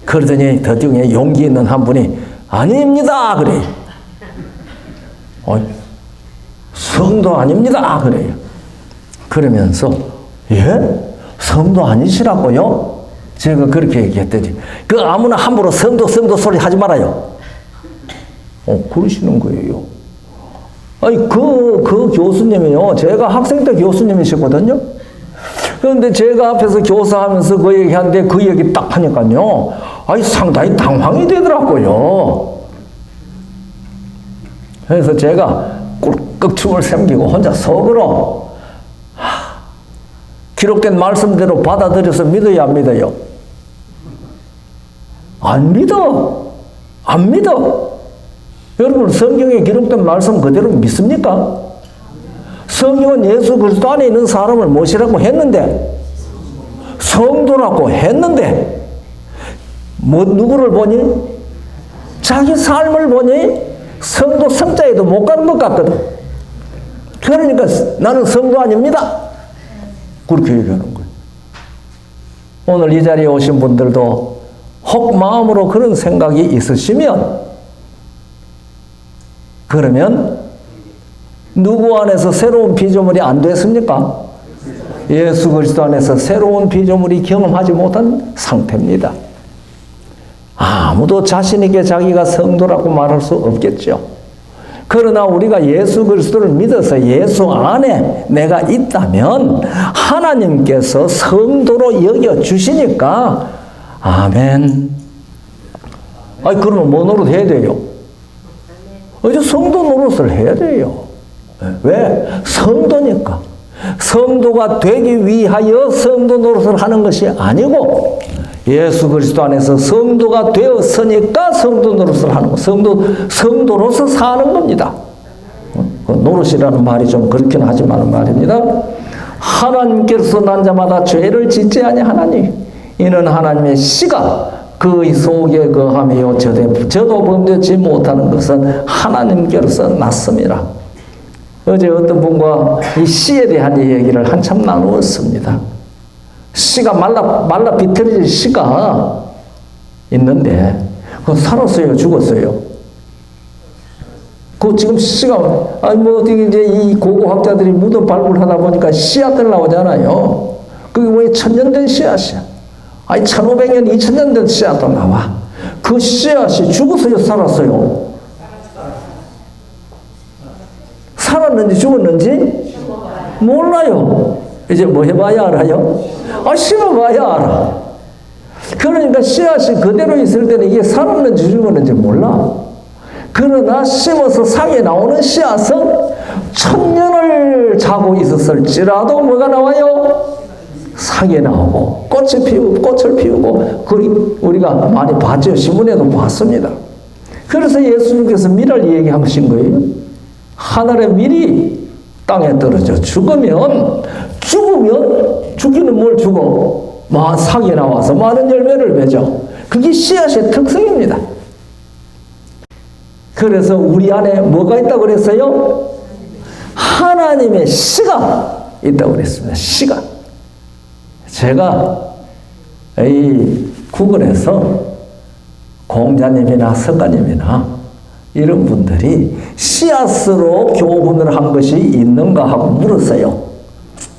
그러더니 더중에 용기 있는 한 분이 아닙니다 그래요. 성도 아닙니다 그래요. 그러면서 성도 아니시라고요? 제가 그렇게 얘기했더니 아무나 함부로 성도 소리 하지 말아요. 그러시는 거예요. 그 교수님이요, 제가 학생 때 교수님이시거든요. 그런데 제가 앞에서 교사하면서 그 얘기하는데 그 얘기 딱 하니까요, 상당히 당황이 되더라고요. 그래서 제가 꿀꺽 춤을 삼기고 혼자 속으로 기록된 말씀대로 받아들여서 믿어야 안 믿어요? 안 믿어. 여러분 성경에 기록된 말씀 그대로 믿습니까? 성경은 예수 그리스도 안에 있는 사람을 무엇이라고 했는데, 성도라고 했는데 누구를 보니? 자기 삶을 보니 성도 성자에도 못 가는 것 같거든. 그러니까 나는 성도 아닙니다 그렇게 얘기하는 거예요. 오늘 이 자리에 오신 분들도 혹 마음으로 그런 생각이 있으시면, 그러면 누구 안에서 새로운 피조물이 안 됐습니까? 예수 그리스도 안에서 새로운 피조물이 경험하지 못한 상태입니다. 아무도 자신에게 자기가 성도라고 말할 수 없겠죠. 그러나 우리가 예수 그리스도를 믿어서 예수 안에 내가 있다면 하나님께서 성도로 여겨주시니까 아멘. 아니 그러면 뭐 노릇해야 돼요? 이제 성도 노릇을 해야 돼요. 왜? 성도니까. 성도가 되기 위하여 성도 노릇을 하는 것이 아니고 예수 그리스도 안에서 성도가 되었으니까 성도 노릇을 하는 거. 성도로서 사는 겁니다. 노릇이라는 말이 좀 그렇긴 하지만 말입니다. 하나님께서 난 자마다 죄를 짓지 아니하나니 이는 하나님의 씨가 그의 속에 거하며 저도 범죄치 못하는 것은 하나님께로서 났습니다. 어제 어떤 분과 이 씨에 대한 얘기를 한참 나누었습니다. 씨가 말라 비틀어질 씨가 있는데 그거 살았어요, 죽었어요? 그 지금 씨가 어떻게 이제 이 고고학자들이 무덤 발굴하다 보니까 씨앗들 나오잖아요. 그게 왜 천년된 씨앗이야? 1500년, 2000년 된 씨앗도 나와. 그 씨앗이 죽었어요, 살았어요? 살았는지 죽었는지 몰라요. 이제 뭐 해봐야 알아요? 심어봐야 알아. 그러니까 씨앗이 그대로 있을 때는 이게 살았는지 죽었는지 몰라. 그러나 심어서 상에 나오는 씨앗은 1000년을 자고 있었을지라도 뭐가 나와요? 상에 나오고 꽃을 피우고 우리가 많이 봤죠. 신문에도 봤습니다. 그래서 예수님께서 밀을 얘기하신 거예요. 하늘의 밀이 땅에 떨어져 죽으면 죽기는 뭘 죽어? 상에 나와서 많은 열매를 맺어. 그게 씨앗의 특성입니다. 그래서 우리 안에 뭐가 있다고 그랬어요? 하나님의 씨가 있다고 그랬습니다. 씨가. 제가 이 구글에서 공자님이나 석가님이나 이런 분들이 씨앗으로 교훈을 한 것이 있는가 하고 물었어요.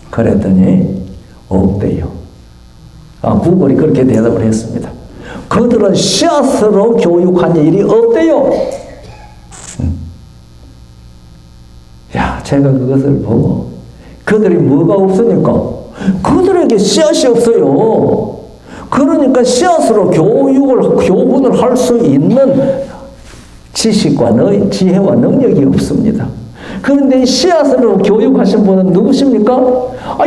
그랬더니 없대요. 구글이 그렇게 대답을 했습니다. 그들은 씨앗으로 교육한 일이 없대요. 제가 그것을 보고 그들이 뭐가 없으니까 그들에게 씨앗이 없어요. 그러니까 씨앗으로 교훈을 할 수 있는 지식과 지혜와 능력이 없습니다. 그런데 씨앗으로 교육하신 분은 누구십니까?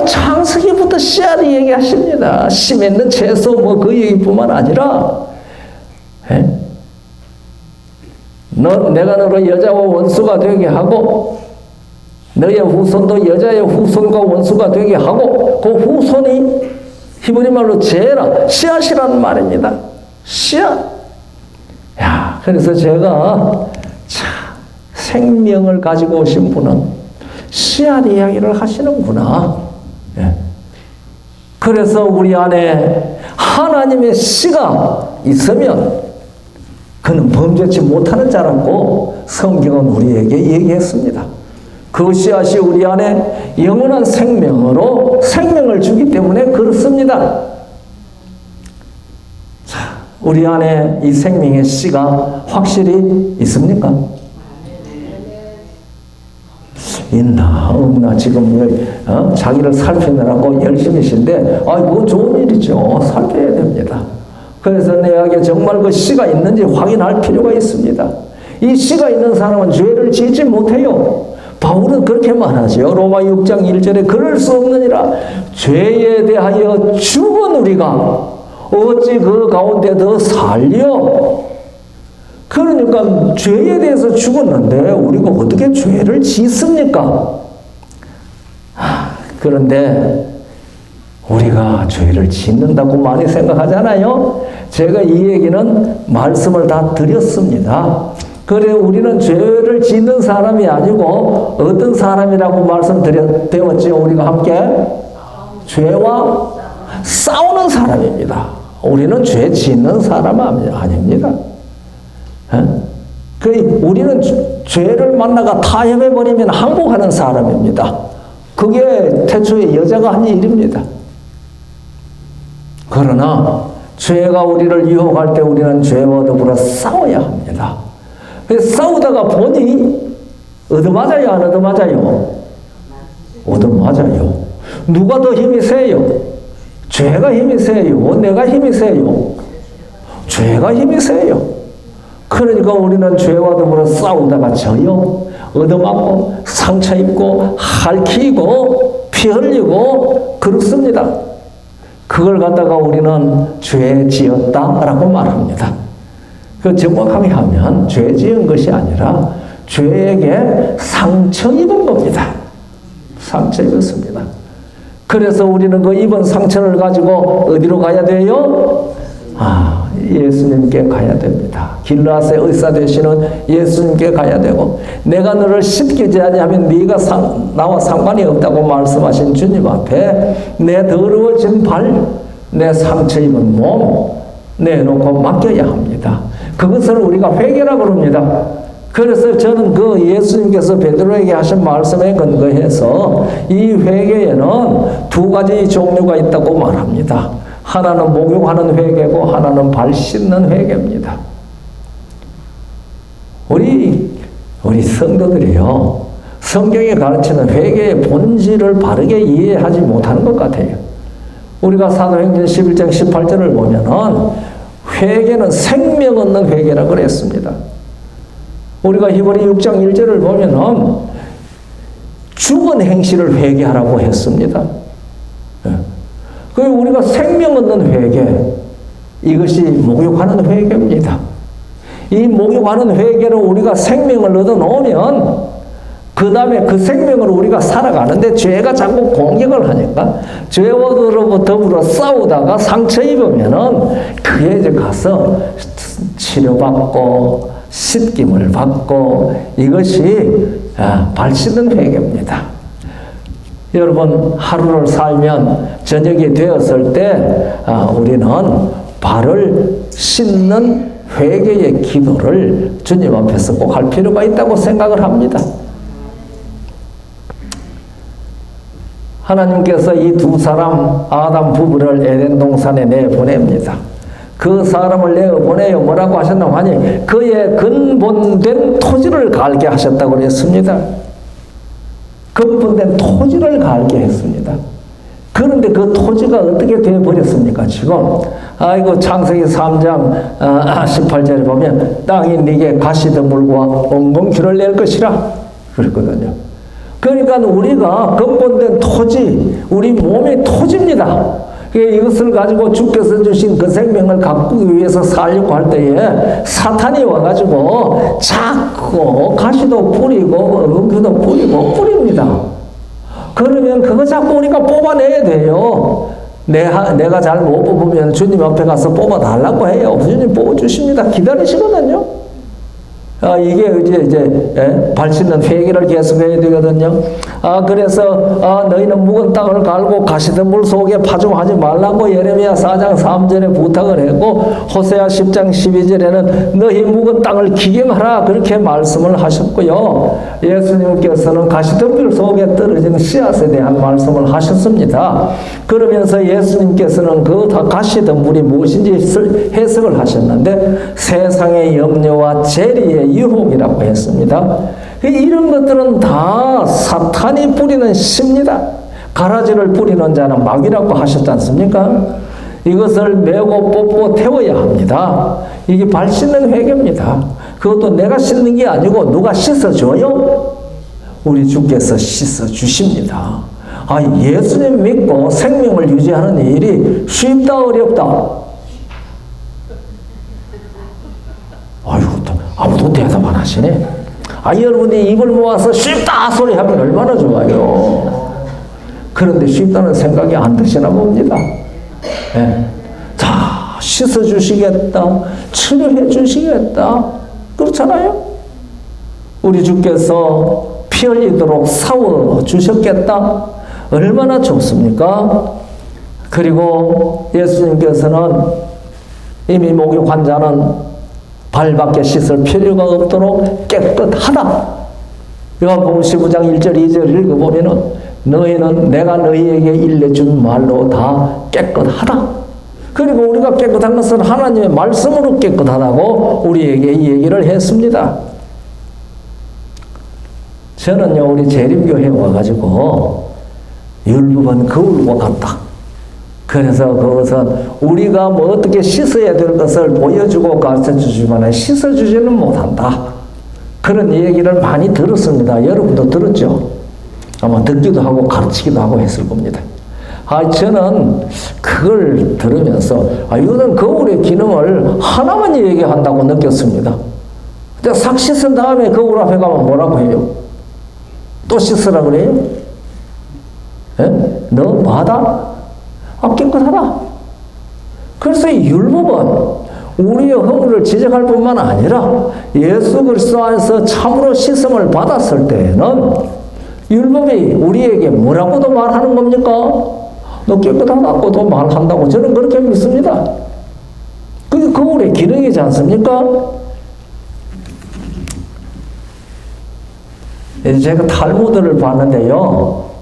창세기부터 씨앗이 얘기하십니다. 씨 맺는 채소 그 얘기뿐만 아니라 내가 너로 여자와 원수가 되게 하고 너의 후손도 여자의 후손과 원수가 되게 하고 그 후손이 히브리 말로 제라, 씨앗이라는 말입니다. 씨앗. 그래서 제가 생명을 가지고 오신 분은 씨앗 이야기를 하시는구나. 그래서 우리 안에 하나님의 씨가 있으면 그는 범죄치 못하는 자라고 성경은 우리에게 얘기했습니다. 그 씨앗이 우리 안에 영원한 생명으로 생명을 주기 때문에 그렇습니다. 우리 안에 이 생명의 씨가 확실히 있습니까? 있나 없나 지금 자기를 살피느라고 열심히신데 그건 좋은 일이죠. 살펴야 됩니다. 그래서 내게 정말 그 씨가 있는지 확인할 필요가 있습니다. 이 씨가 있는 사람은 죄를 짓지 못해요. 바울은 그렇게 말하죠. 로마 6장 1절에 그럴 수 없느니라. 죄에 대하여 죽은 우리가 어찌 그 가운데 더 살려? 그러니까 죄에 대해서 죽었는데 우리가 어떻게 죄를 짓습니까? 그런데 우리가 죄를 짓는다고 많이 생각하잖아요. 제가 이 얘기는 말씀을 다 드렸습니다. 그래 우리는 죄를 짓는 사람이 아니고 어떤 사람이라고 말씀드렸죠. 우리가 함께 죄와 싸우는 사람입니다. 우리는 죄 짓는 사람 아닙니다. 우리는 죄를 만나가 타협해버리면 항복하는 사람입니다. 그게 태초에 여자가 한 일입니다. 그러나 죄가 우리를 유혹할 때 우리는 죄와 더불어 싸워야 합니다. 싸우다가 보니 얻어맞아요, 안 얻어맞아요? 얻어맞아요. 누가 더 힘이 세요? 죄가 힘이 세요? 내가 힘이 세요? 죄가 힘이 세요. 그러니까 우리는 죄와 더불어 싸우다가 져요. 얻어맞고 상처 입고 핥히고 피 흘리고 그렇습니다. 그걸 갖다가 우리는 죄 지었다라고 말합니다. 그 정확하게 하면 죄 지은 것이 아니라 죄에게 상처 입은 겁니다. 상처 입었습니다. 그래서 우리는 그 입은 상처를 가지고 어디로 가야 돼요? 예수님께 가야 됩니다. 길라앗의 의사 되시는 예수님께 가야 되고, 내가 너를 씻기지 아니하면 네가 나와 상관이 없다고 말씀하신 주님 앞에 내 더러워진 발, 내 상처 입은 몸 내놓고 맡겨야 합니다. 그것을 우리가 회개라고 그럽니다. 그래서 저는 그 예수님께서 베드로에게 하신 말씀에 근거해서 이 회개에는 두 가지 종류가 있다고 말합니다. 하나는 목욕하는 회개고 하나는 발 씻는 회개입니다. 우리 성도들이요, 성경이 가르치는 회개의 본질을 바르게 이해하지 못하는 것 같아요. 우리가 사도행전 11장 18절을 보면은 회개는 생명 얻는 회개라고 그랬습니다. 우리가 히브리 6장 1절을 보면은 죽은 행실을 회개하라고 했습니다. 그 우리가 생명 얻는 회개, 이것이 목욕하는 회개입니다. 이 목욕하는 회개로 우리가 생명을 얻어 놓으면 그 다음에 그 생명으로 우리가 살아가는데 죄가 자꾸 공격을 하니까 죄와 더불어 싸우다가 상처 입으면은 그에 이제 가서 치료받고 씻김을 받고 이것이 발 씻는 회개입니다. 여러분, 하루를 살면 저녁이 되었을 때 우리는 발을 씻는 회개의 기도를 주님 앞에서 꼭 할 필요가 있다고 생각을 합니다. 하나님께서 이 두 사람 아담 부부를 에덴 동산에 내보냅니다. 그 사람을 내보내요. 뭐라고 하셨나요? 아니, 그의 근본된 토지를 갈게 하셨다고 그랬습니다. 근본된 토지를 갈게 했습니다. 그런데 그 토지가 어떻게 되어버렸습니까? 지금 창세기 3장 18절에 보면 땅이 네게 가시더물과 엉겅퀴를 낼 것이라 그랬거든요. 그러니까 우리가 근본된 토지, 우리 몸의 토지입니다. 이것을 가지고 주께서 주신 그 생명을 가꾸기 위해서 살려고 할 때에 사탄이 와가지고 자꾸 가시도 뿌리고 엉겅퀴도 뿌리고 뿌립니다. 그러면 그거 자꾸 우리가 뽑아내야 돼요. 내가 잘 못 뽑으면 주님 앞에 가서 뽑아달라고 해요. 주님 뽑아주십니다. 기다리시거든요. 이게 이제 발 씻는 회개를 계속해야 되거든요. 그래서 너희는 묵은 땅을 갈고 가시던 물 속에 파종하지 말라고 예레미야 4장 3절에 부탁을 했고, 호세아 10장 12절에는 너희 묵은 땅을 기경하라 그렇게 말씀을 하셨고요. 예수님께서는 가시던 물 속에 떨어진 씨앗에 대한 말씀을 하셨습니다. 그러면서 예수님께서는 그 가시던 물이 무엇인지 해석을 하셨는데 세상의 염려와 재리의 유혹이라고 했습니다. 이런 것들은 다 사탄이 뿌리는 씨입니다. 가라지를 뿌리는 자는 마귀라고 하셨지 않습니까? 이것을 메고 뽑고 태워야 합니다. 이게 발 씻는 회개입니다. 그것도 내가 씻는 게 아니고 누가 씻어줘요? 우리 주께서 씻어주십니다. 예수님 믿고 생명을 유지하는 일이 쉽다 어렵다? 아무도 대답 안 하시네. 여러분이 입을 모아서 쉽다 소리 하면 얼마나 좋아요. 그런데 쉽다는 생각이 안 드시나 봅니다. 자, 씻어주시겠다, 치료해 주시겠다, 그렇잖아요. 우리 주께서 피 흘리도록 싸워주셨겠다, 얼마나 좋습니까? 그리고 예수님께서는 이미 목욕한 자는 발밖에 씻을 필요가 없도록 깨끗하다. 요한복음 15장 1절 2절 읽어보면은 너희는 내가 너희에게 일러준 말로 다 깨끗하다. 그리고 우리가 깨끗한 것은 하나님의 말씀으로 깨끗하다고 우리에게 이 얘기를 했습니다. 저는요, 우리 재림교회에 와가지고 율법은 거울과 같다. 그래서 그것은 우리가 뭐 어떻게 씻어야 될 것을 보여주고 가르쳐주지만 씻어주지는 못한다. 그런 얘기를 많이 들었습니다. 여러분도 들었죠? 아마 듣기도 하고 가르치기도 하고 했을 겁니다. 저는 그걸 들으면서 이거는 거울의 기능을 하나만 얘기한다고 느꼈습니다. 근데 싹 씻은 다음에 거울 앞에 가면 뭐라고 해요? 또 씻으라 그래요? 예? 너 뭐하다? 깨끗하다. 그래서 이 율법은 우리의 허물을 지적할 뿐만 아니라 예수 그리스도 안에서 참으로 씻음을 받았을 때에는 율법이 우리에게 뭐라고도 말하는 겁니까? 너 깨끗하다고도 말한다고 저는 그렇게 믿습니다. 그게 거울의 기능이지 않습니까? 제가 탈무드를 봤는데요.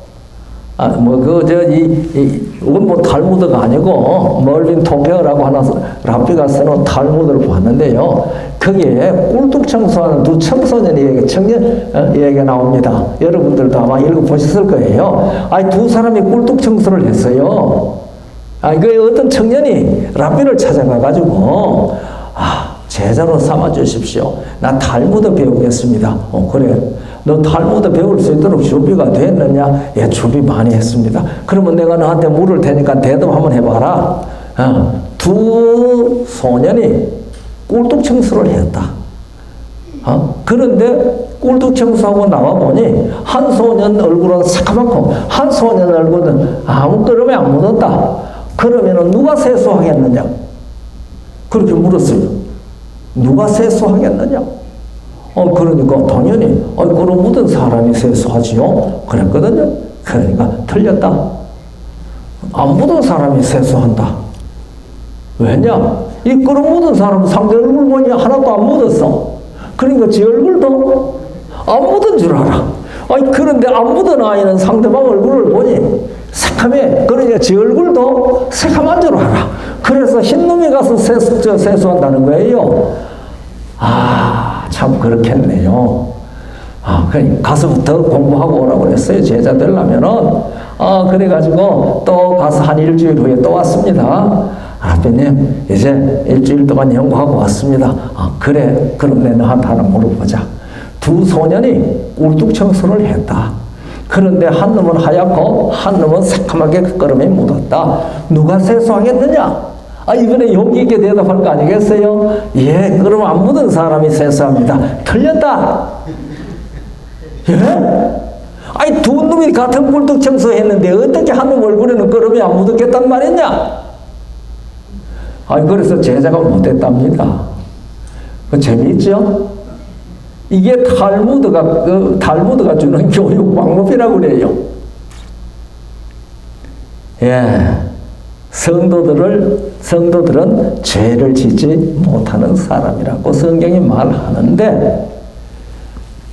이건 뭐 탈무드가 아니고, 멀빈 토페어라고 하나, 랍비가 써놓은 탈무드를 봤는데요. 거기에 꿀뚝 청소하는 두 청소년이 얘기가 나옵니다. 여러분들도 아마 읽어보셨을 거예요. 두 사람이 꿀뚝 청소를 했어요. 그 어떤 청년이 랍비를 찾아가가지고, 제자로 삼아 주십시오. 나 탈무드 배우겠습니다. 그래. 너 탈무드 배울 수 있도록 준비가 됐느냐? 예, 준비 많이 했습니다. 그러면 내가 너한테 물을 테니까 대답 한번 해봐라. 두 소년이 꿀뚝 청소를 했다. 그런데 꿀뚝 청소하고 나와보니 한 소년 얼굴은 새까맣고 한 소년 얼굴은 아무 끄름에 안 묻었다. 그러면 누가 세수하겠느냐? 그렇게 물었어요. 누가 세수하겠느냐? 그러니까 당연히 그럼 묻은 사람이 세수하지요? 그랬거든요. 그러니까 틀렸다. 안 묻은 사람이 세수한다. 왜냐? 이 그릇 묻은 사람은 상대 얼굴 보니 하나도 안 묻었어. 그러니까 지 얼굴도 안 묻은 줄 알아. 그런데 안 묻은 아이는 상대방 얼굴을 보니 새카매. 그러니까 지 얼굴도 새카만 줄 알아. 그래서 흰놈이 가서 세수한다는 거예요. 참 그렇겠네요. 그러니까 가서 더 공부하고 오라고 그랬어요. 제자 되려면은. 그래가지고 또 가서 한 일주일 후에 또 왔습니다. 아버님, 이제 일주일 동안 연구하고 왔습니다. 그래. 그럼 내 너한테 하나 물어보자. 두 소년이 꿀뚝 청소를 했다. 그런데 한 놈은 하얗고 한 놈은 새까맣게 끄름에 묻었다. 누가 세수하겠느냐? 이번에 용기 있게 대답할 거 아니겠어요? 예, 그럼 안 묻은 사람이 세수합니다. 틀렸다. 예? 두 놈이 같은 꿀뚝 청소했는데 어떻게 한 놈 얼굴에는 끄름이 안 묻었겠단 말이냐? 그래서 제자가 못했답니다. 재미있죠? 이게 탈무드가 주는 교육 방법이라고 그래요. 예. 성도들은 죄를 짓지 못하는 사람이라고 성경이 말하는데,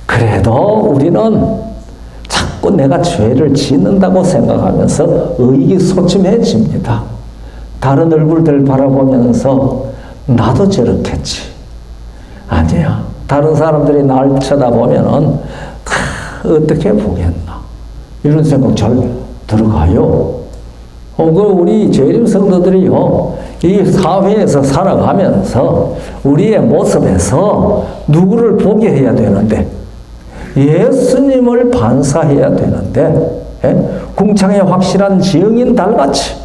그래도 우리는 자꾸 내가 죄를 짓는다고 생각하면서 의기소침해집니다. 다른 얼굴들 바라보면서 나도 저렇겠지. 아니야. 다른 사람들이 날 쳐다보면은 어떻게 보겠나. 이런 생각 잘 들어가요. 우리 재림 성도들이요, 이 사회에서 살아가면서 우리의 모습에서 누구를 보게 해야 되는데, 예수님을 반사해야 되는데, 궁창에 확실한 지응인 달같이,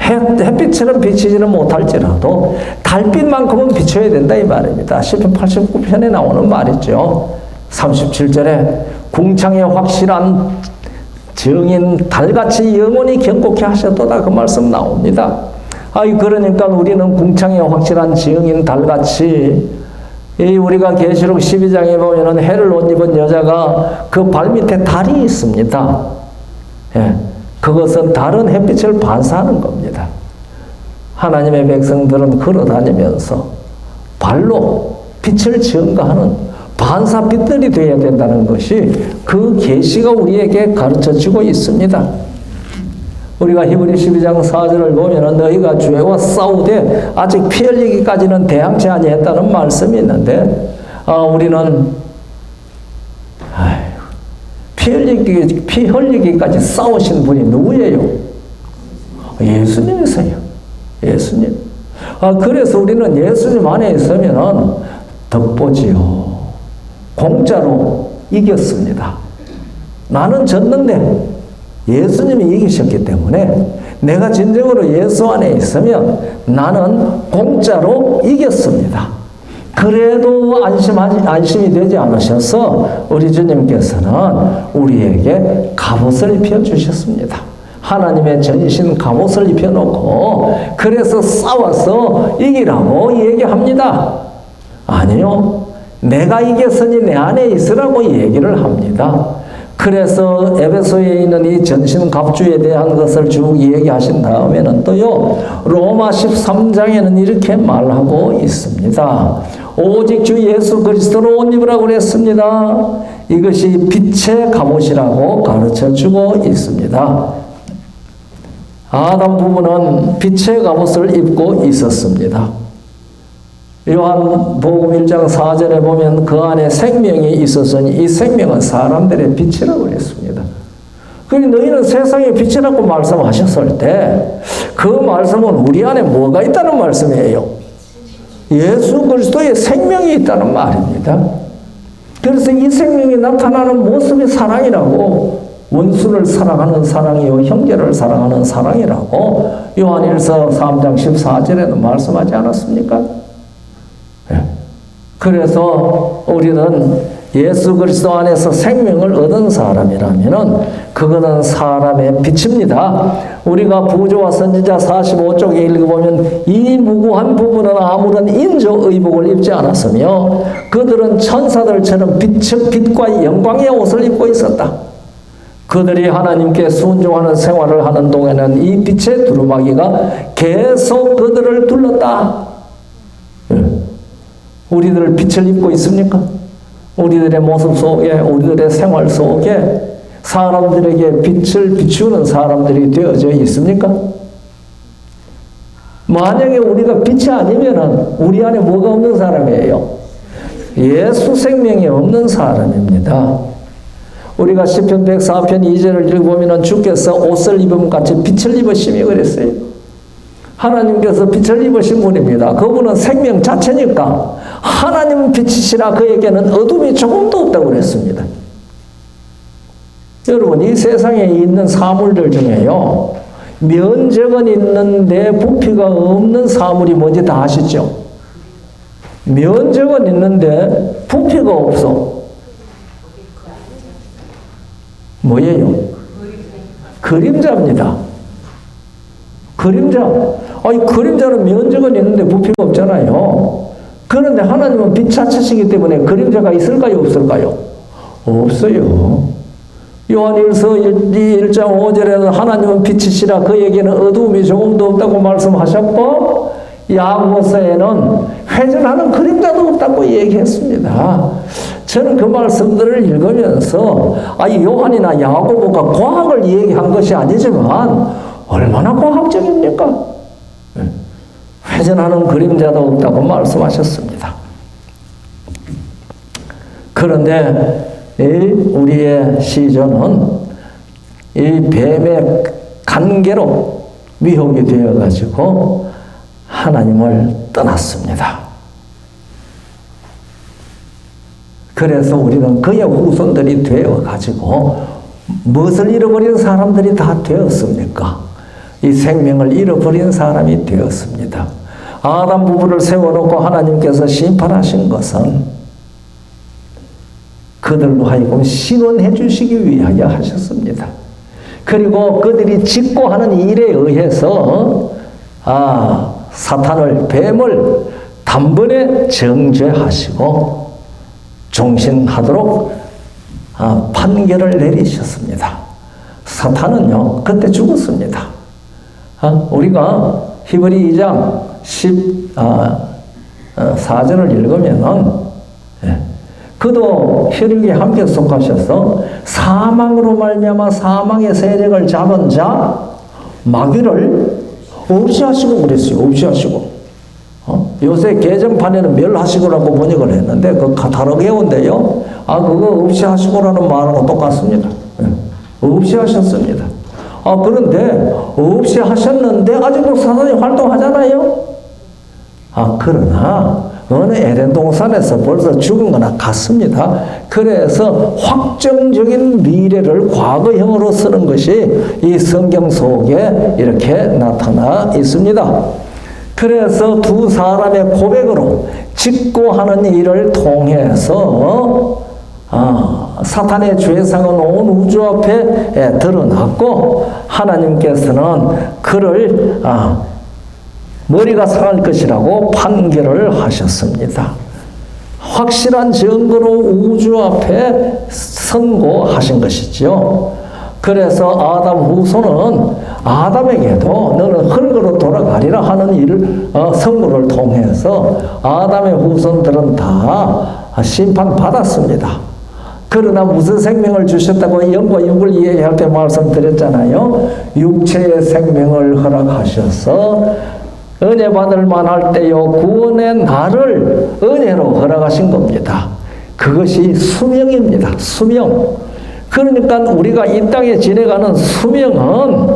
햇빛처럼 비치지는 못할지라도 달빛만큼은 비춰야 된다 이 말입니다. 시편 89편에 나오는 말이죠. 37절에 궁창에 확실한 증인 달같이 영원히 경고케 하셨도다 그 말씀 나옵니다. 그러니까 우리는 궁창에 확실한 증인 달같이, 우리가 계시록 12장에 보면은 해를 옷 입은 여자가 그 발밑에 달이 있습니다. 그것은 다른 햇빛을 반사하는 겁니다. 하나님의 백성들은 걸어 다니면서 말로 빛을 증거하는 반사빛들이 되어야 된다는 것이 그 계시가 우리에게 가르쳐지고 있습니다. 우리가 히브리 12장 4절을 보면 너희가 죄와 싸우되 아직 피 흘리기까지는 대항치 아니했다는 말씀이 있는데 우리는 피 흘리기까지 싸우신 분이 누구예요? 예수님이세요. 예수님. 그래서 우리는 예수님 안에 있으면 덕보지요. 공짜로 이겼습니다. 나는 졌는데 예수님이 이기셨기 때문에 내가 진정으로 예수 안에 있으면 나는 공짜로 이겼습니다. 그래도 안심이 되지 않으셔서 우리 주님께서는 우리에게 갑옷을 입혀주셨습니다. 하나님의 전신 갑옷을 입혀놓고 그래서 싸워서 이기라고 얘기합니다. 아니요. 내가 이겼으니 내 안에 있으라고 얘기를 합니다. 그래서 에베소에 있는 이 전신 갑주에 대한 것을 쭉 얘기하신 다음에는 또요, 로마 13장에는 이렇게 말하고 있습니다. 오직 주 예수 그리스도로 옷 입으라고 그랬습니다. 이것이 빛의 갑옷이라고 가르쳐 주고 있습니다. 아담 부부는 빛의 갑옷을 입고 있었습니다. 요한복음 1장 4절에 보면 그 안에 생명이 있었으니 이 생명은 사람들의 빛이라고 그랬습니다. 그러니 너희는 세상의 빛이라고 말씀하셨을 때 그 말씀은 우리 안에 뭐가 있다는 말씀이에요? 예수 그리스도의 생명이 있다는 말입니다. 그래서 이 생명이 나타나는 모습이 사랑이라고, 원수를 사랑하는 사랑이요 형제를 사랑하는 사랑이라고 요한일서 3장 14절에는 말씀하지 않았습니까? 그래서 우리는 예수 그리스도 안에서 생명을 얻은 사람이라면 그거는 사람의 빛입니다. 우리가 부조와 선지자 45쪽에 읽어보면 이 무고한 부부는 아무런 인조 의복을 입지 않았으며 그들은 천사들처럼 빛과 영광의 옷을 입고 있었다. 그들이 하나님께 순종하는 생활을 하는 동안에는 이 빛의 두루마기가 계속 그들을 둘렀다. 우리들 빛을 입고 있습니까? 우리들의 모습 속에, 우리들의 생활 속에 사람들에게 빛을 비추는 사람들이 되어져 있습니까? 만약에 우리가 빛이 아니면은 우리 안에 뭐가 없는 사람이에요? 예수 생명이 없는 사람입니다. 우리가 시편 104편 2절을 읽어보면 주께서 옷을 입음 같이 빛을 입으심이 그랬어요. 하나님께서 빛을 입으신 분입니다. 그분은 생명 자체니까 하나님 빛이시라 그에게는 어둠이 조금도 없다고 그랬습니다. 여러분, 이 세상에 있는 사물들 중에요, 면적은 있는데 부피가 없는 사물이 뭔지 다 아시죠? 면적은 있는데 부피가 없어. 뭐예요? 그림자입니다. 그림자. 아니, 그림자는 면적은 있는데 부피가 없잖아요. 그런데 하나님은 빛 자체시기 때문에 그림자가 있을까요? 없을까요? 없어요. 요한일서 1장 5절에는 하나님은 빛이시라 그에게는 어두움이 조금도 없다고 말씀하셨고, 야고보서에는 회전하는 그림자도 없다고 얘기했습니다. 저는 그 말씀들을 읽으면서 요한이나 야고보가 과학을 얘기한 것이 아니지만 얼마나 과학적입니까? 회전하는 그림자도 없다고 말씀하셨습니다. 그런데 우리의 시조는 이 뱀의 간계로 미혹이 되어가지고 하나님을 떠났습니다. 그래서 우리는 그의 후손들이 되어가지고 무엇을 잃어버린 사람들이 다 되었습니까? 이 생명을 잃어버린 사람이 되었습니다. 아담 부부를 세워놓고 하나님께서 심판하신 것은 그들로 하여금 신원해 주시기 위하여 하셨습니다. 그리고 그들이 짓고 하는 일에 의해서 사탄을, 뱀을 단번에 정죄하시고 종신하도록 판결을 내리셨습니다. 사탄은요, 그때 죽었습니다. 우리가 히브리 2장 4절을 읽으면은, 예, 그도 혈육에 함께 속하셔서 사망으로 말미암아 사망의 세력을 잡은 자 마귀를 없이 하시고 그랬어요. 없이 하시고. 요새 개정판에는 멸하시고라고 번역을 했는데 그 다르게온데요. 그거 없이 하시고라는 말하고 똑같습니다. 예, 없이 하셨습니다. 그런데 없이 하셨는데 아직도 사단이 활동하잖아요. 그러나 어느 에덴 동산에서 벌써 죽은 거나 같습니다. 그래서 확정적인 미래를 과거형으로 쓰는 것이 이 성경 속에 이렇게 나타나 있습니다. 그래서 두 사람의 고백으로 직고하는 일을 통해서 사탄의 죄상은 온 우주 앞에 드러났고 하나님께서는 그를 머리가 상할 것이라고 판결을 하셨습니다. 확실한 증거로 우주 앞에 선고하신 것이지요. 그래서 아담 후손은 아담에게도 너는 흙으로 돌아가리라 하는 선고를 통해서 아담의 후손들은 다 심판받았습니다. 그러나 무슨 생명을 주셨다고 영과 육을 이해할 때 말씀드렸잖아요. 육체의 생명을 허락하셔서 은혜 받을 만할 때요 구원의 날을 은혜로 허락하신 겁니다. 그것이 수명입니다. 수명. 그러니까 우리가 이 땅에 지내가는 수명은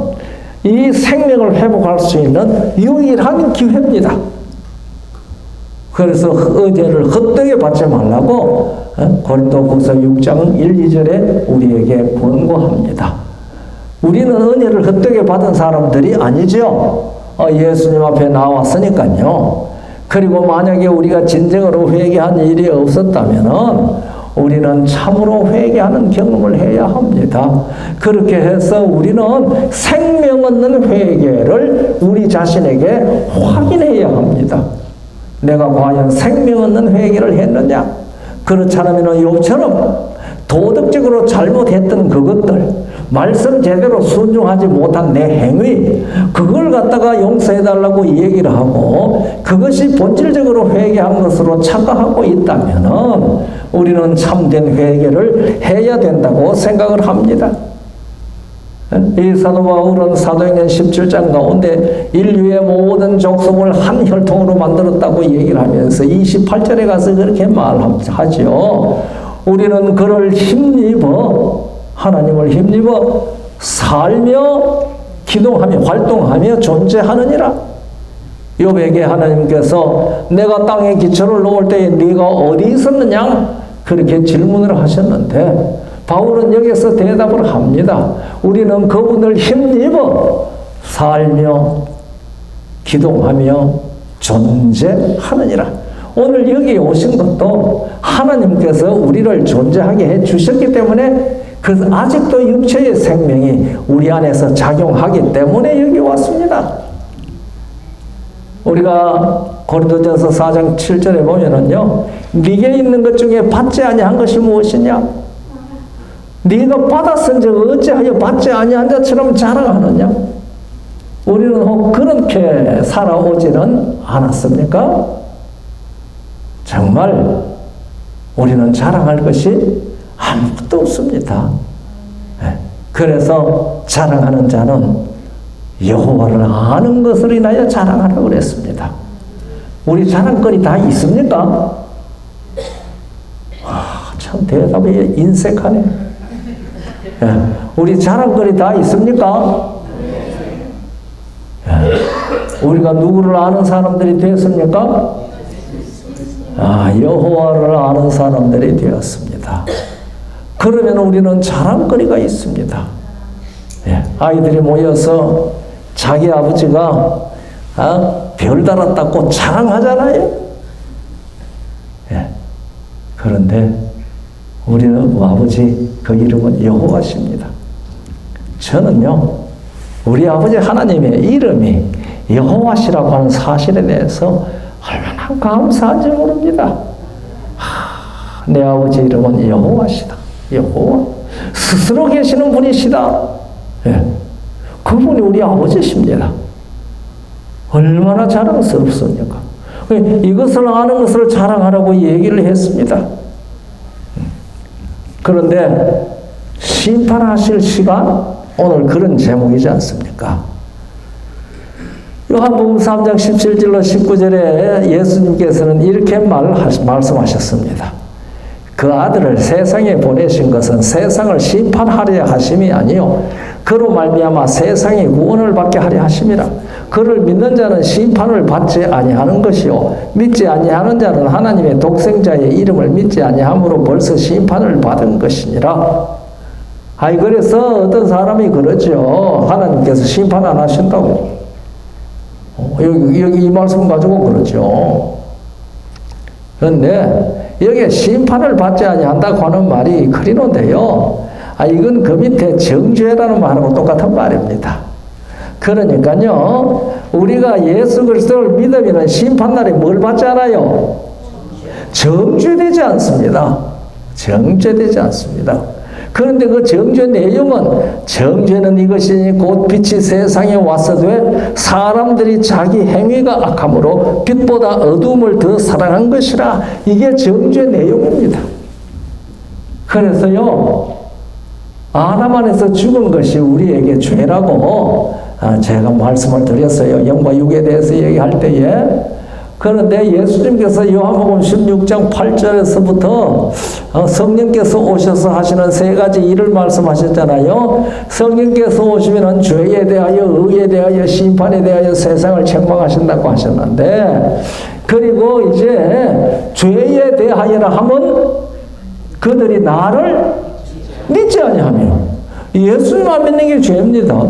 이 생명을 회복할 수 있는 유일한 기회입니다. 그래서 은혜를 헛되게 받지 말라고 고린도후서 6장 1, 2절에 우리에게 권고합니다. 우리는 은혜를 헛되게 받은 사람들이 아니죠. 예수님 앞에 나왔으니까요. 그리고 만약에 우리가 진정으로 회개한 일이 없었다면은 우리는 참으로 회개하는 경험을 해야 합니다. 그렇게 해서 우리는 생명 얻는 회개를 우리 자신에게 확인해야 합니다. 내가 과연 생명 얻는 회개를 했느냐? 그렇지 않으면 욥처럼 도덕적으로 잘못했던 그것들, 말씀 제대로 순종하지 못한 내 행위, 그걸 갖다가 용서해달라고 얘기를 하고 그것이 본질적으로 회개한 것으로 착각하고 있다면 우리는 참된 회개를 해야 된다고 생각을 합니다. 이 사도 바울은 사도행전 17장 가운데 인류의 모든 족속을 한 혈통으로 만들었다고 얘기를 하면서 28절에 가서 그렇게 말하죠. 우리는 그를 힘입어 하나님을 힘입어 살며 기동하며 활동하며 존재하느니라. 욥에게 하나님께서 내가 땅에 기초를 놓을 때에 네가 어디 있었느냐? 그렇게 질문을 하셨는데 바울은 여기서 대답을 합니다. 우리는 그분을 힘입어 살며 기동하며 존재하느니라. 오늘 여기 오신 것도 하나님께서 우리를 존재하게 해 주셨기 때문에 그래서 아직도 육체의 생명이 우리 안에서 작용하기 때문에 여기 왔습니다. 우리가 고린도전서 4장 7절에 보면은요, 네게 있는 것 중에 받지 아니한 것이 무엇이냐? 네가 받았은즉 어찌하여 받지 아니한 자처럼 자랑하느냐? 우리는 혹 그렇게 살아오지는 않았습니까? 정말 우리는 자랑할 것이 아무것도 없습니다. 그래서 자랑하는 자는 여호와를 아는 것을 인하여 자랑하라고 그랬습니다. 우리 자랑거리 다 있습니까? 참 대답이 인색하네. 우리 자랑거리 다 있습니까? 우리가 누구를 아는 사람들이 되었습니까? 여호와를 아는 사람들이 되었습니다. 그러면 우리는 자랑거리가 있습니다. 아이들이 모여서 자기 아버지가 별 달았다고 자랑하잖아요. 그런데 우리는 아버지 그 이름은 여호와십니다. 저는요, 우리 아버지 하나님의 이름이 여호와시라고 하는 사실에 대해서 얼마나 감사한지 모릅니다. 내 아버지 이름은 여호와시다. 여호와. 스스로 계시는 분이시다. 그분이 우리 아버지십니다. 얼마나 자랑스럽습니까? 이것을 아는 것을 자랑하라고 얘기를 했습니다. 그런데 심판하실 시간, 오늘 그런 제목이지 않습니까? 요한복음 3장 17절로 19절에 예수님께서는 이렇게 말씀하셨습니다. 그 아들을 세상에 보내신 것은 세상을 심판하려 하심이 아니요 그로 말미암아 세상이 구원을 받게 하려 하심이라. 그를 믿는 자는 심판을 받지 아니하는 것이요 믿지 아니하는 자는 하나님의 독생자의 이름을 믿지 아니함으로 벌써 심판을 받은 것이니라. 그래서 어떤 사람이 그러죠. 하나님께서 심판 안 하신다고. 여기 이 말씀 가지고 그러죠. 그런데 여기에 심판을 받지 아니한다고 하는 말이 그리는데요. 이건 그 밑에 정죄라는 말하고 똑같은 말입니다. 그러니까요, 우리가 예수 그리스도를 믿으면 심판날에 뭘 받지 않아요? 정죄되지 않습니다. 정죄되지 않습니다. 그런데 그 정죄 내용은 정죄는 이것이니 곧 빛이 세상에 왔으되 사람들이 자기 행위가 악함으로 빛보다 어둠을 더 사랑한 것이라. 이게 정죄 내용입니다. 그래서요, 아담 안에서 죽은 것이 우리에게 죄라고 제가 말씀을 드렸어요. 영과 육에 대해서 얘기할 때에. 그런데 예수님께서 요한복음 16장 8절에서부터 성령께서 오셔서 하시는 세 가지 일을 말씀하셨잖아요. 성령께서 오시면 죄에 대하여, 의에 대하여, 심판에 대하여 세상을 책망하신다고 하셨는데, 그리고 이제 죄에 대하여라 하면 그들이 나를 믿지 아니하며, 예수님 안 믿는 게 죄입니다.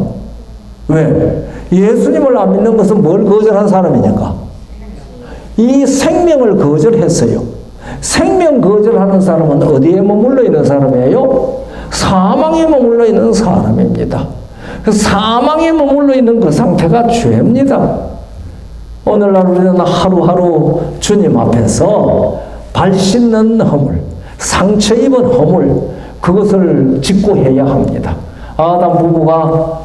왜? 예수님을 안 믿는 것은 뭘 거절한 사람이니까? 이 생명을 거절했어요. 생명 거절하는 사람은 어디에 머물러 있는 사람이에요? 사망에 머물러 있는 사람입니다. 사망에 머물러 있는 그 상태가 죄입니다. 오늘날 우리는 하루하루 주님 앞에서 발 씻는 허물, 상처 입은 허물, 그것을 직고해야 합니다. 아담 부부가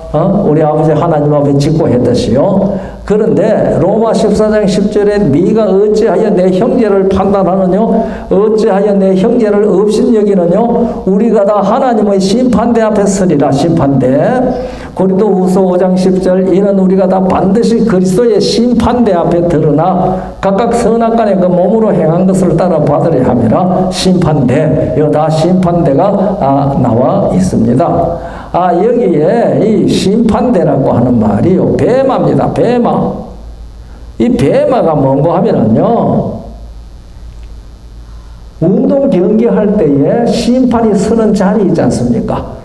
우리 아버지 하나님 앞에 직고했듯이요. 그런데 로마 14장 10절에 네가 어찌하여 내 형제를 판단하느뇨? 어찌하여 내 형제를 업신여기느뇨? 우리가 다 하나님의 심판대 앞에 서리라. 심판대. 고린도후서 5장 10절 이는 우리가 다 반드시 그리스도의 심판대 앞에 드러나 각각 선악간에 그 몸으로 행한 것을 따라 받으려 함이라. 심판대. 이거 다 심판대가 나와 있습니다. 여기에 이 심판대라고 하는 말이요, 배마입니다. 배마. 이 배마가 뭔고 하면은요, 운동 경기할 때에 심판이 서는 자리 있지 않습니까?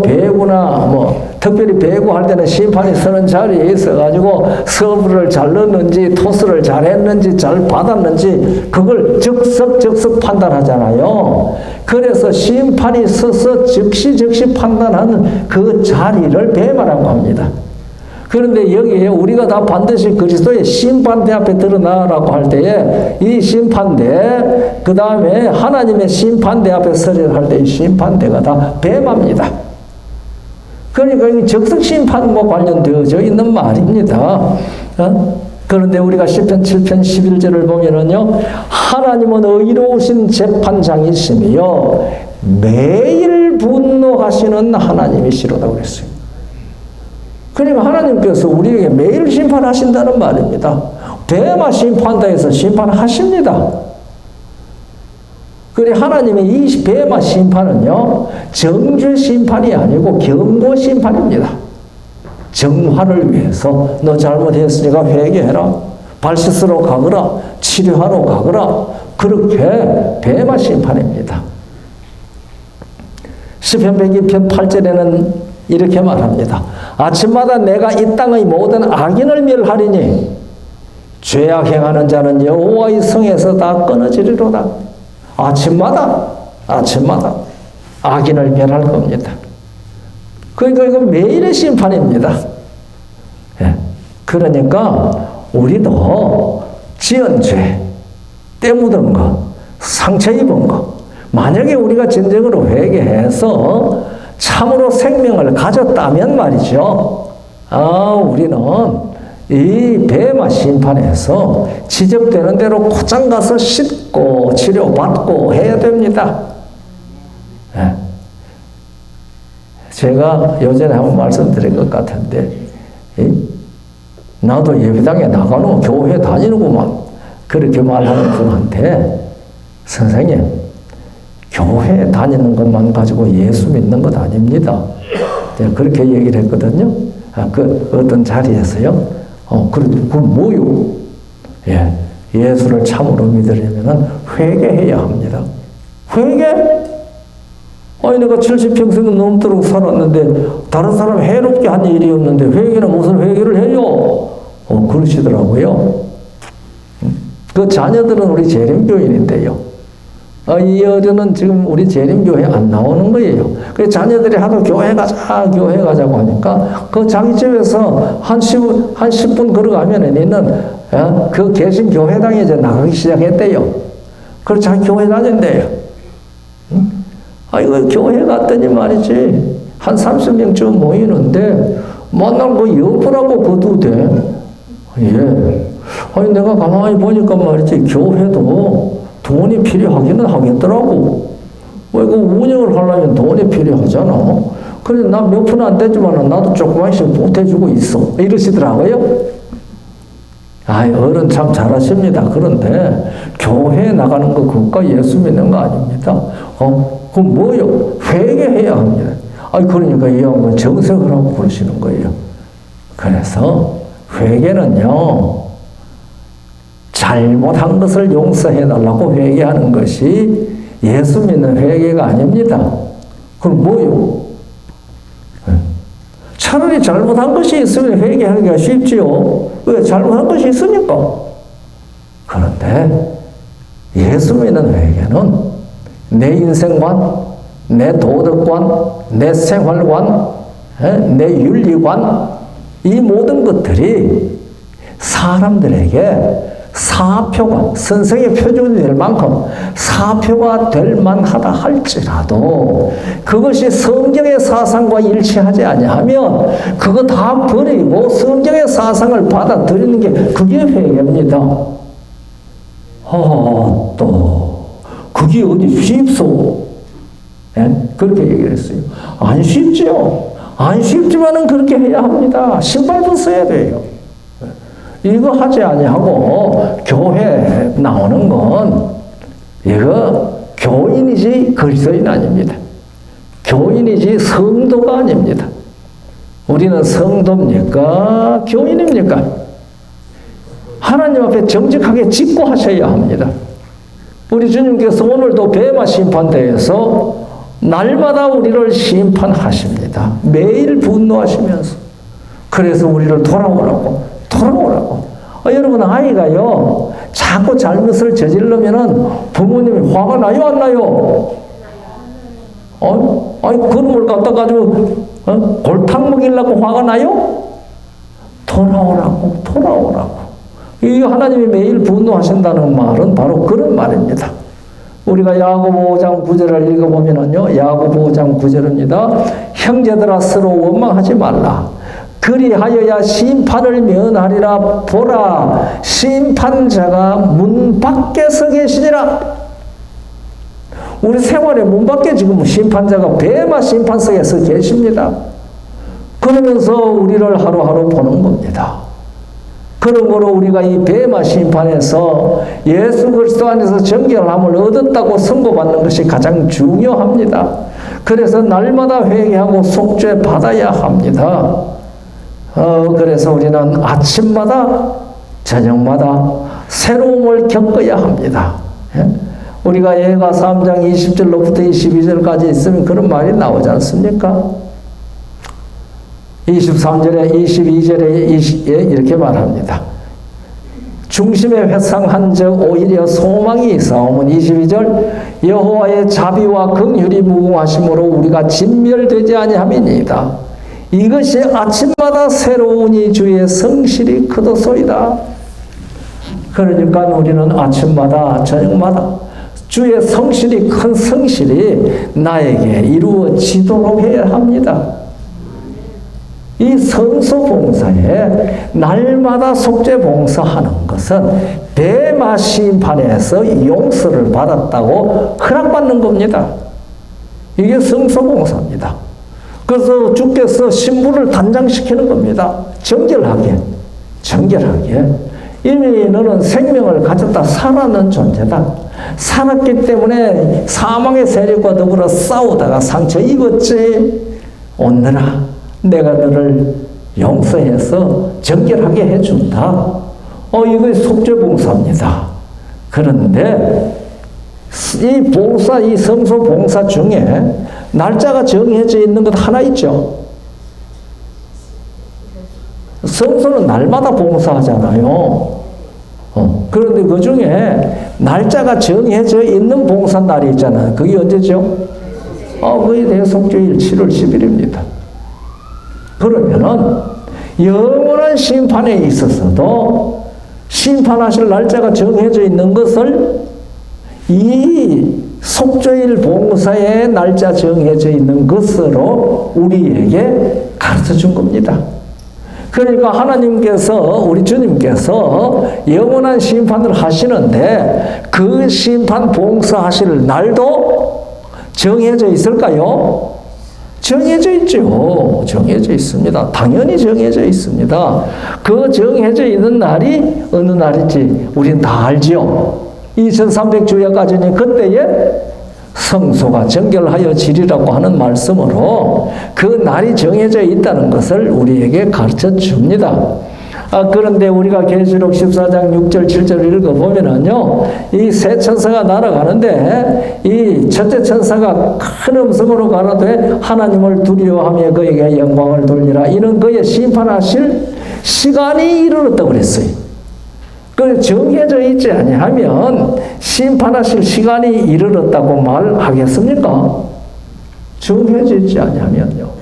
배구나, 특별히 배구 할 때는 심판이 서는 자리에 있어가지고 서브를 잘 넣었는지, 토스를 잘 했는지, 잘 받았는지, 그걸 즉석 판단하잖아요. 그래서 심판이 서서 즉시 판단하는 그 자리를 배마라고 합니다. 그런데 여기에 우리가 다 반드시 그리스도의 심판대 앞에 드러나라고 할 때에 이 심판대, 그 다음에 하나님의 심판대 앞에 서리라 할 때 이 심판대가 다 배마입니다. 그러니까 이 적석 심판과 관련되어져 있는 말입니다. 그런데 우리가 시편 7편 11절을 보면은요, 하나님은 의로우신 재판장이시며 매일 분노하시는 하나님이시로다 그랬어요. 그러니까 하나님께서 우리에게 매일 심판하신다는 말입니다. 대마 심판대에서 심판하십니다. 그래 하나님의 이 배마 심판은요, 정죄 심판이 아니고 경고 심판입니다. 정화를 위해서 너 잘못했으니까 회개해라. 발 씻으러 가거라. 치료하러 가거라. 그렇게 배마 심판입니다. 시편 102편 8절에는 이렇게 말합니다. 아침마다 내가 이 땅의 모든 악인을 멸하리니 죄악 행하는 자는 여호와의 성에서 다 끊어지리로다. 아침마다 악인을 멸할 겁니다. 그러니까 이건 매일의 심판입니다. 그러니까 우리도 지은 죄, 때 묻은 것, 상처 입은 것, 만약에 우리가 진정으로 회개해서 참으로 생명을 가졌다면 말이죠. 우리는 이 배마 심판에서 지적되는 대로 곧장 가서 씻고 치료받고 해야 됩니다. 네. 제가 예전에 한번 말씀드린 것 같은데, 나도 예배당에 나가는 교회 다니는구만. 그렇게 말하는 분한테, 선생님, 교회 다니는 것만 가지고 예수 믿는 것 아닙니다. 제가 그렇게 얘기를 했거든요. 그 어떤 자리에서요. 그건 뭐요? 예, 예수를 참으로 믿으려면 회개해야 합니다. 회개? 아니, 내가 70평생 넘도록 살았는데, 다른 사람 해롭게 한 일이 없는데, 회개는 무슨 회개를 해요? 그러시더라고요. 그 자녀들은 우리 재림교인인데요. 이 어른은 지금 우리 재림교회 안 나오는 거예요. 그 자녀들이 하도 교회 가자고 하니까, 그 자기 집에서 한 10분 걸어가면은 있는, 그 계신 교회당에 이제 나가기 시작했대요. 그래서 자기 교회 다닌대요. 이거 교회 갔더니 말이지, 한 30명쯤 모이는데, 만날 거 여부라고 거두대. 예. 아니, 내가 가만히 보니까 말이지, 교회도 돈이 필요하기는 하겠더라고. 왜 그 운영을 하려면 돈이 필요하잖아. 그래서 나 몇 푼 안 되지만 나도 조그만씩 보태주고 있어. 이러시더라고요. 어른 참 잘하십니다. 그런데 교회에 나가는 거 그것과 예수 믿는 거 아닙니다. 그럼 뭐요? 회개해야 합니다. 그러니까 이 양반 정색을 하고 그러시는 거예요. 그래서 회개는요, 잘못한 것을 용서해달라고 회개하는 것이 예수 믿는 회개가 아닙니다. 그럼 뭐요? 차라리 잘못한 것이 있으면 회개하기가 쉽지요. 왜? 잘못한 것이 있으니까. 그런데 예수 믿는 회개는 내 인생관, 내 도덕관, 내 생활관, 내 윤리관, 이 모든 것들이 사람들에게 사표가, 선생의 표준이 될 만큼 사표가 될 만하다 할지라도 그것이 성경의 사상과 일치하지 아니하면 그거 다 버리고 성경의 사상을 받아들이는 게 그게 회개입니다. 또 그게 어디 쉽소? 그렇게 얘기를 했어요. 안 쉽지요. 안 쉽지만은 그렇게 해야 합니다. 신발 벗어야 돼요. 이거 하지 아니하고 교회 나오는 건 이거 교인이지 그리스도인 아닙니다. 교인이지 성도가 아닙니다. 우리는 성도입니까? 교인입니까? 하나님 앞에 정직하게 짓고 하셔야 합니다. 우리 주님께서 오늘도 배마 심판대에서 날마다 우리를 심판하십니다. 매일 분노하시면서. 그래서 우리를 돌아오라고. 여러분, 아이가요, 자꾸 잘못을 저지르면은 부모님이 화가 나요, 안 나요? 그놈을 갖다 가지고, 골탕 먹이려고 화가 나요? 돌아오라고. 이 하나님이 매일 분노하신다는 말은 바로 그런 말입니다. 우리가 야고보 5장 9절을 읽어보면은요, 야고보 5장 9절입니다. 형제들아 서로 원망하지 말라. 그리하여야 심판을 면하리라. 보라, 심판자가 문 밖에 서 계시니라. 우리 생활의 문 밖에 지금 심판자가 배마 심판석에 서 계십니다. 그러면서 우리를 하루하루 보는 겁니다. 그러므로 우리가 이 배마 심판에서 예수 그리스도 안에서 정결함을 얻었다고 선고받는 것이 가장 중요합니다. 그래서 날마다 회개하고 속죄 받아야 합니다. 그래서 우리는 아침마다 저녁마다 새로움을 겪어야 합니다. 우리가 예가 3장 20절로부터 22절까지 있으면 그런 말이 나오지 않습니까? 23절에 22절에 이렇게 말합니다. 중심에 회상한 적 오히려 소망이 있사오면 22절 여호와의 자비와 긍휼이 무궁하심으로 우리가 진멸되지 아니함이니이다. 이것이 아침마다 새로우니 주의 성실이 크도소이다. 그러니까 우리는 아침마다 저녁마다 주의 성실이 큰 성실이 나에게 이루어지도록 해야 합니다. 이 성소봉사에 날마다 속죄봉사하는 것은 대마 심판에서 용서를 받았다고 허락받는 겁니다. 이게 성소봉사입니다. 그래서 주께서 신부를 단장시키는 겁니다. 정결하게. 이미 너는 생명을 가졌다 살아는 존재다. 살았기 때문에 사망의 세력과 더불어 싸우다가 상처 입었지. 오늘아 내가 너를 용서해서 정결하게 해준다. 이거 속죄봉사입니다. 그런데 이 봉사, 이 성소 봉사 중에 날짜가 정해져 있는 것 하나 있죠. 성소는 날마다 봉사하잖아요. 그런데 그 중에 날짜가 정해져 있는 봉사 날이 있잖아요. 그게 언제죠? 그게 대속죄일 7월 10일입니다. 그러면은 영원한 심판에 있어서도 심판하실 날짜가 정해져 있는 것을 이 속죄일 봉사의 날짜 정해져 있는 것으로 우리에게 가르쳐 준 겁니다. 그러니까 하나님께서, 우리 주님께서 영원한 심판을 하시는데 그 심판 봉사하실 날도 정해져 있을까요? 정해져 있죠. 정해져 있습니다. 당연히 정해져 있습니다. 그 정해져 있는 날이 어느 날인지 우린 다 알죠. 2300주야까지는 그때에 성소가 정결하여 지리라고 하는 말씀으로 그 날이 정해져 있다는 것을 우리에게 가르쳐 줍니다. 그런데 우리가 계시록 14장 6절 7절 읽어보면은요, 이 세 천사가 날아가는데 이 첫째 천사가 큰 음성으로 가라되 하나님을 두려워하며 그에게 영광을 돌리라. 이는 그의 심판하실 시간이 이르렀다고 그랬어요. 그 정해져 있지 아니하면 심판하실 시간이 이르렀다고 말하겠습니까? 정해져 있지 아니하면요.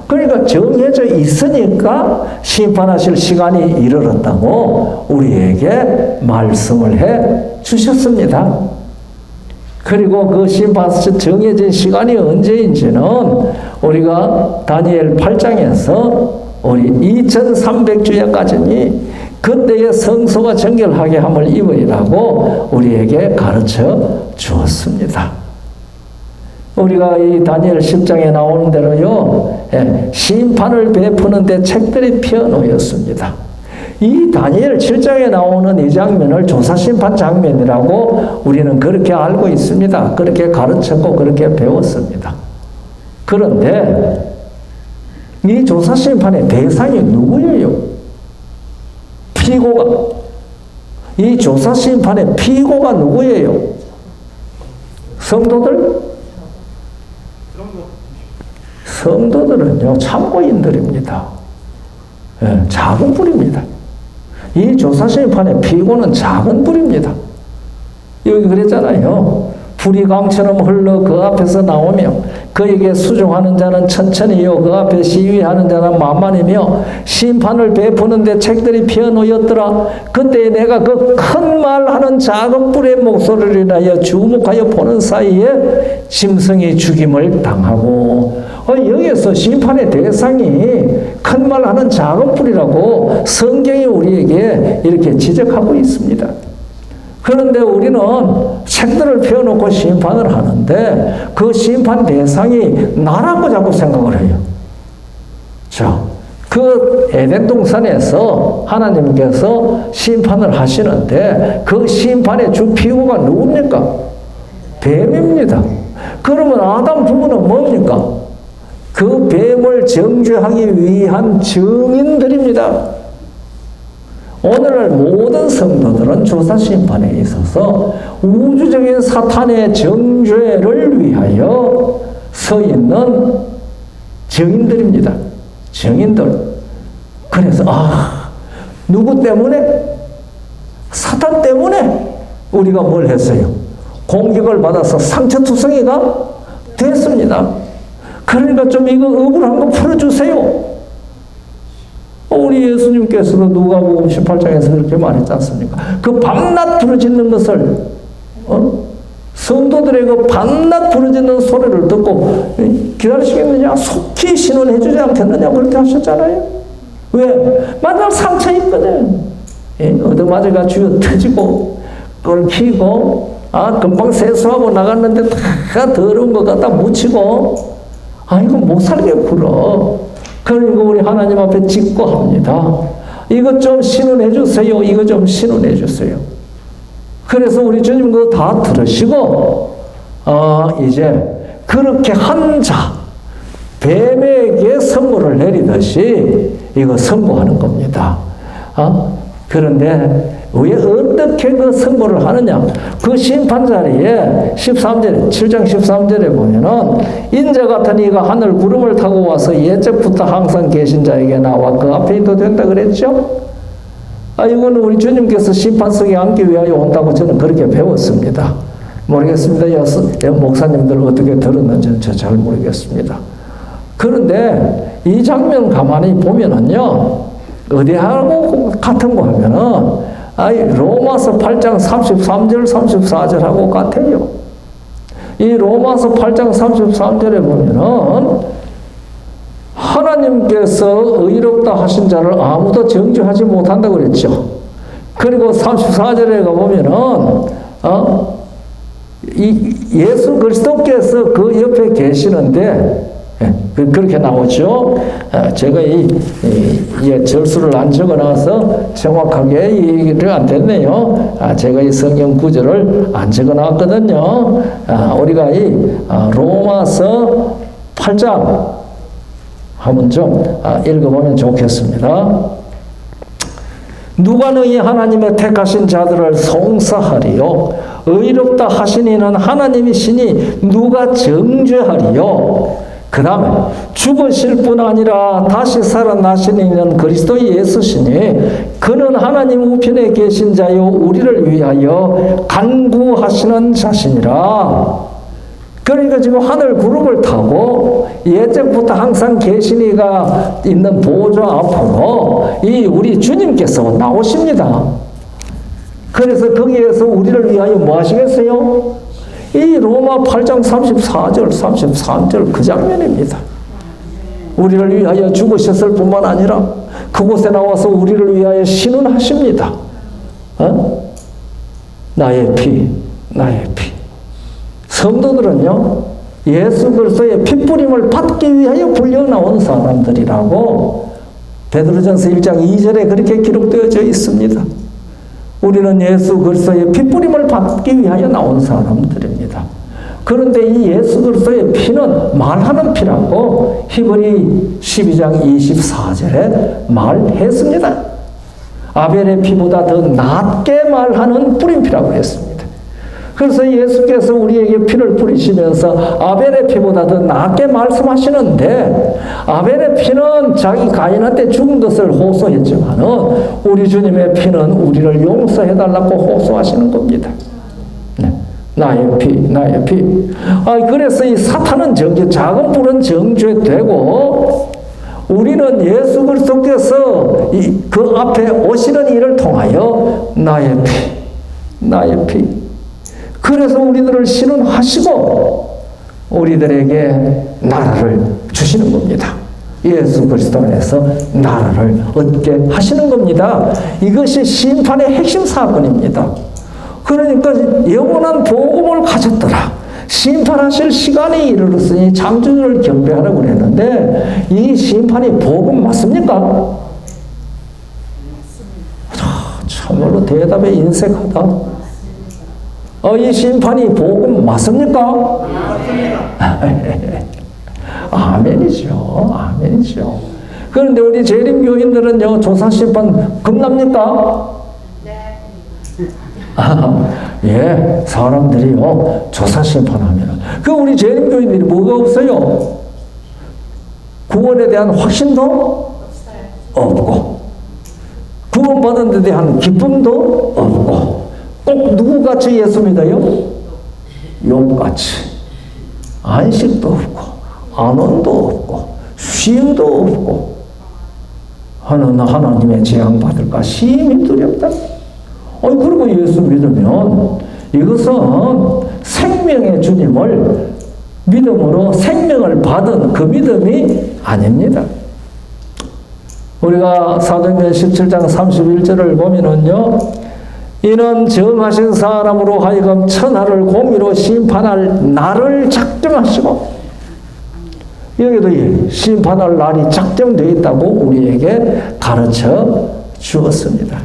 그러니까 정해져 있으니까 심판하실 시간이 이르렀다고 우리에게 말씀을 해 주셨습니다. 그리고 그 심판하실 정해진 시간이 언제인지는 우리가 다니엘 8장에서 우리 2300주야까지니 그때의 성소가 정결하게 함을 입으리라고 우리에게 가르쳐 주었습니다. 우리가 이 다니엘 10장에 나오는 대로요, 심판을 베푸는 데 책들이 피어놓였습니다. 이 다니엘 7장에 나오는 이 장면을 조사심판 장면이라고 우리는 그렇게 알고 있습니다. 그렇게 가르쳤고 그렇게 배웠습니다. 그런데 이 조사심판의 대상이 누구예요? 피고가. 이 조사심판의 피고가 누구예요? 성도들? 성도들은요, 참고인들입니다. 작은 불입니다. 이 조사심판의 피고는 작은 불입니다. 여기 그랬잖아요. 불이 강처럼 흘러 그 앞에서 나오며 그에게 수종하는 자는 천천히요 그 앞에 시위하는 자는 만만이며 심판을 베푸는데 책들이 피어놓였더라. 그때 내가 그 큰 말하는 작은 뿔의 목소리를 인하여 주목하여 보는 사이에 짐승이 죽임을 당하고, 여기에서 심판의 대상이 큰 말하는 작은 뿔이라고 성경이 우리에게 이렇게 지적하고 있습니다. 그런데 우리는 책들을 펴놓고 심판을 하는데 그 심판 대상이 나라고 자꾸 생각을 해요. 자, 그 에덴 동산에서 하나님께서 심판을 하시는데 그 심판의 주 피고가 누굽니까? 뱀입니다. 그러면 아담 부부는 뭡니까? 그 뱀을 정죄하기 위한 증인들입니다. 오늘날 모든 성도들은 조사심판에 있어서 우주적인 사탄의 정죄를 위하여 서 있는 증인들입니다. 증인들. 그래서 누구 때문에? 사탄 때문에 우리가 뭘 했어요? 공격을 받아서 상처투성이가 됐습니다. 그러니까 좀 이거 억울한 거 풀어주세요. 우리 예수님께서도 누가복음 18장에서 그렇게 말했지 않습니까? 그 밤낮 부르짖는 것을 성도들의 그 반낮 부르짖는 소리를 듣고 기다리시겠느냐? 속히 신원해 주지 않겠느냐? 그렇게 하셨잖아요. 왜? 만날 상처 있거든. 얻어맞아가 주여 터지고 끓기고 금방 세수하고 나갔는데 다 더러운 것 갖다 묻히고 이거 못 살게 굴어. 그러니까 우리 하나님 앞에 직고합니다. 이것 좀 신원해 주세요. 이거 좀 신원해 주세요. 그래서 우리 주님 그거 다 들으시고 이제 그렇게 한 자 뱀에게 선고를 내리듯이 이거 선고하는 겁니다. 그런데 왜 어떻게 그 선고를 하느냐? 그 심판 자리에 13절에 7장 13절에 보면은 인자 같은 이가 하늘 구름을 타고 와서 예적부터 항상 계신 자에게 나와 그 앞에 있도 된다 그랬죠? 이거는 우리 주님께서 심판석에 앉기 위하여 온다고 저는 그렇게 배웠습니다. 모르겠습니다. 목사님들 어떻게 들었는지는 저 잘 모르겠습니다. 그런데 이 장면 가만히 보면은요, 어디하고 같은 거 하면은, 로마서 8장 33절, 34절하고 같아요. 이 로마서 8장 33절에 보면은, 하나님께서 의롭다 하신 자를 아무도 정죄하지 못한다고 그랬죠. 그리고 34절에 가보면은, 예수 그리스도께서 그 옆에 계시는데, 그렇게 나오죠. 제가 이 절수를 안 적어놔서 정확하게 얘기를 안 됐네요. 제가 이 성경 구절을 안 적어놨거든요. 우리가 이 로마서 8장 한번 좀 읽어보면 좋겠습니다. 누가 너희 하나님의 택하신 자들을 송사하리요? 의롭다 하시니는 하나님이시니 누가 정죄하리요? 그 다음에 죽으실 뿐 아니라 다시 살아나시는 그리스도 예수시니 그는 하나님 우편에 계신 자요 우리를 위하여 간구하시는 자시니라. 그러니까 지금 하늘 구름을 타고 예적부터 항상 계신 이가 있는 보좌 앞으로 이 우리 주님께서 나오십니다. 그래서 거기에서 우리를 위하여 뭐 하시겠어요? 이 로마 8장 34절, 33절 그 장면입니다. 우리를 위하여 죽으셨을 뿐만 아니라 그곳에 나와서 우리를 위하여 신원하십니다. 나의 피, 나의 피. 성도들은요, 예수 그리스도의 핏부림을 받기 위하여 불려 나온 사람들이라고 베드로전서 1장 2절에 그렇게 기록되어져 있습니다. 우리는 예수 그리스도의 핏부림을 받기 위하여 나온 사람들입니다. 그런데 이 예수 그리스도의 피는 말하는 피라고 히브리 12장 24절에 말했습니다. 아벨의 피보다 더 낫게 말하는 뿌림피라고 했습니다. 그래서 예수께서 우리에게 피를 뿌리시면서 아벨의 피보다 더 낫게 말씀하시는데 아벨의 피는 자기 가인한테 죽은 것을 호소했지만은 우리 주님의 피는 우리를 용서해달라고 호소하시는 겁니다. 네. 나의 피, 나의 피. 그래서 이 사탄은 작은 불은 정죄되고 우리는 예수 그리스도께서 그 앞에 오시는 일을 통하여 나의 피, 나의 피. 그래서 우리들을 신원하시고 우리들에게 나라를 주시는 겁니다. 예수 그리스도 안에서 나라를 얻게 하시는 겁니다. 이것이 심판의 핵심 사건입니다. 그러니까 영원한 복음을 가졌더라. 심판하실 시간이 이르렀으니 창조주를 경배하라고 그랬는데 이 심판이 복음 맞습니까? 참으로 대답에 인색하다. 이 심판이 복음 맞습니까? 아멘이죠. 아멘이죠. 그런데 우리 재림교인들은요, 조사심판 겁납니까? 예, 사람들이요, 조사심판하면. 우리 재림교인들이 뭐가 없어요? 구원에 대한 확신도 없고, 구원받은 데 대한 기쁨도 없고, 꼭 누구같이 예수 믿어요? 욥같이 안식도 없고 안원도 없고 쉼도 없고 하나님의 재앙받을까 심히 두렵다. 그리고 예수 믿으면 이것은 생명의 주님을 믿음으로 생명을 받은 그 믿음이 아닙니다. 우리가 사도행전 17장 31절을 보면은요, 이는 정하신 사람으로 하여금 천하를 공의로 심판할 날을 작정하시고, 여기도 심판할 날이 작정되어 있다고 우리에게 가르쳐 주었습니다.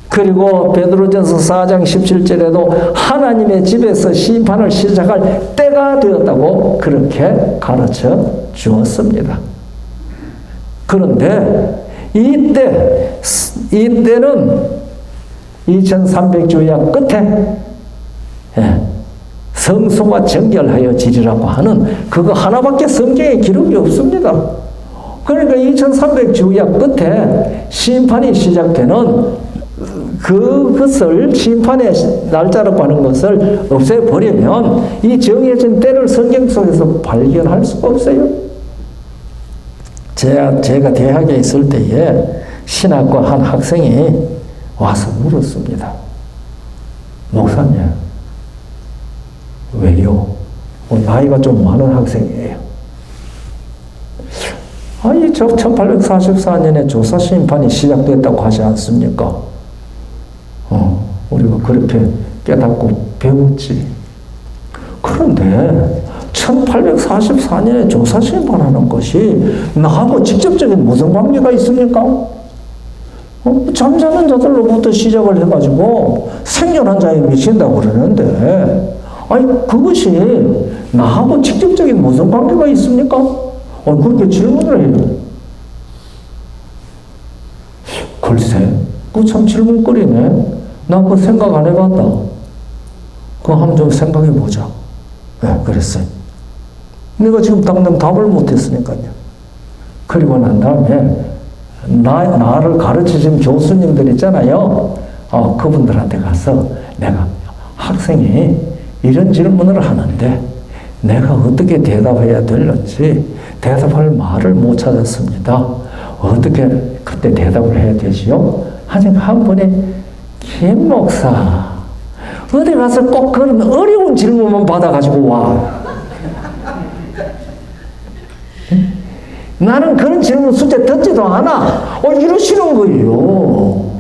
그리고 베드로전서 4장 17절에도 하나님의 집에서 심판을 시작할 때가 되었다고 그렇게 가르쳐 주었습니다. 그런데 이때는 2300주야 끝에 성소가 정결하여 지리라고 하는 그거 하나밖에 성경에 기록이 없습니다. 그러니까 2300주야 끝에 심판이 시작되는 그것을 심판의 날짜라고 하는 것을 없애버리면 이 정해진 때를 성경 속에서 발견할 수가 없어요. 제가 대학에 있을 때에 신학과 한 학생이 와서 물었습니다. 목사님, 왜요? 나이가 좀 많은 학생이에요. 아니, 1844년에 조사심판이 시작됐다고 하지 않습니까? 우리가 그렇게 깨닫고 배웠지. 그런데 1844년에 조사심판하는 것이 나하고 직접적인 무슨 관계가 있습니까? 잠자는 자들로부터 시작을 해가지고 생존한 자에 미친다고 그러는데, 아니, 그것이 나하고 직접적인 무슨 관계가 있습니까? 그렇게 질문을 해요. 글쎄, 그거 참 질문거리네. 나 그거 생각 안 해봤다. 그거 한번 좀 생각해 보자. 네, 그랬어요. 내가 지금 당장 답을 못했으니까요. 그리고 난 다음에 나를 가르치신 교수님들 있잖아요. 그분들한테 가서 내가 학생이 이런 질문을 하는데 내가 어떻게 대답해야 되는지 대답할 말을 못 찾았습니다. 어떻게 그때 대답을 해야 되지요? 하니까 한 분이 김 목사, 어디 가서 꼭 그런 어려운 질문만 받아가지고 와. 나는 그런 질문 숙제 듣지도 않아. 이러시는 거예요.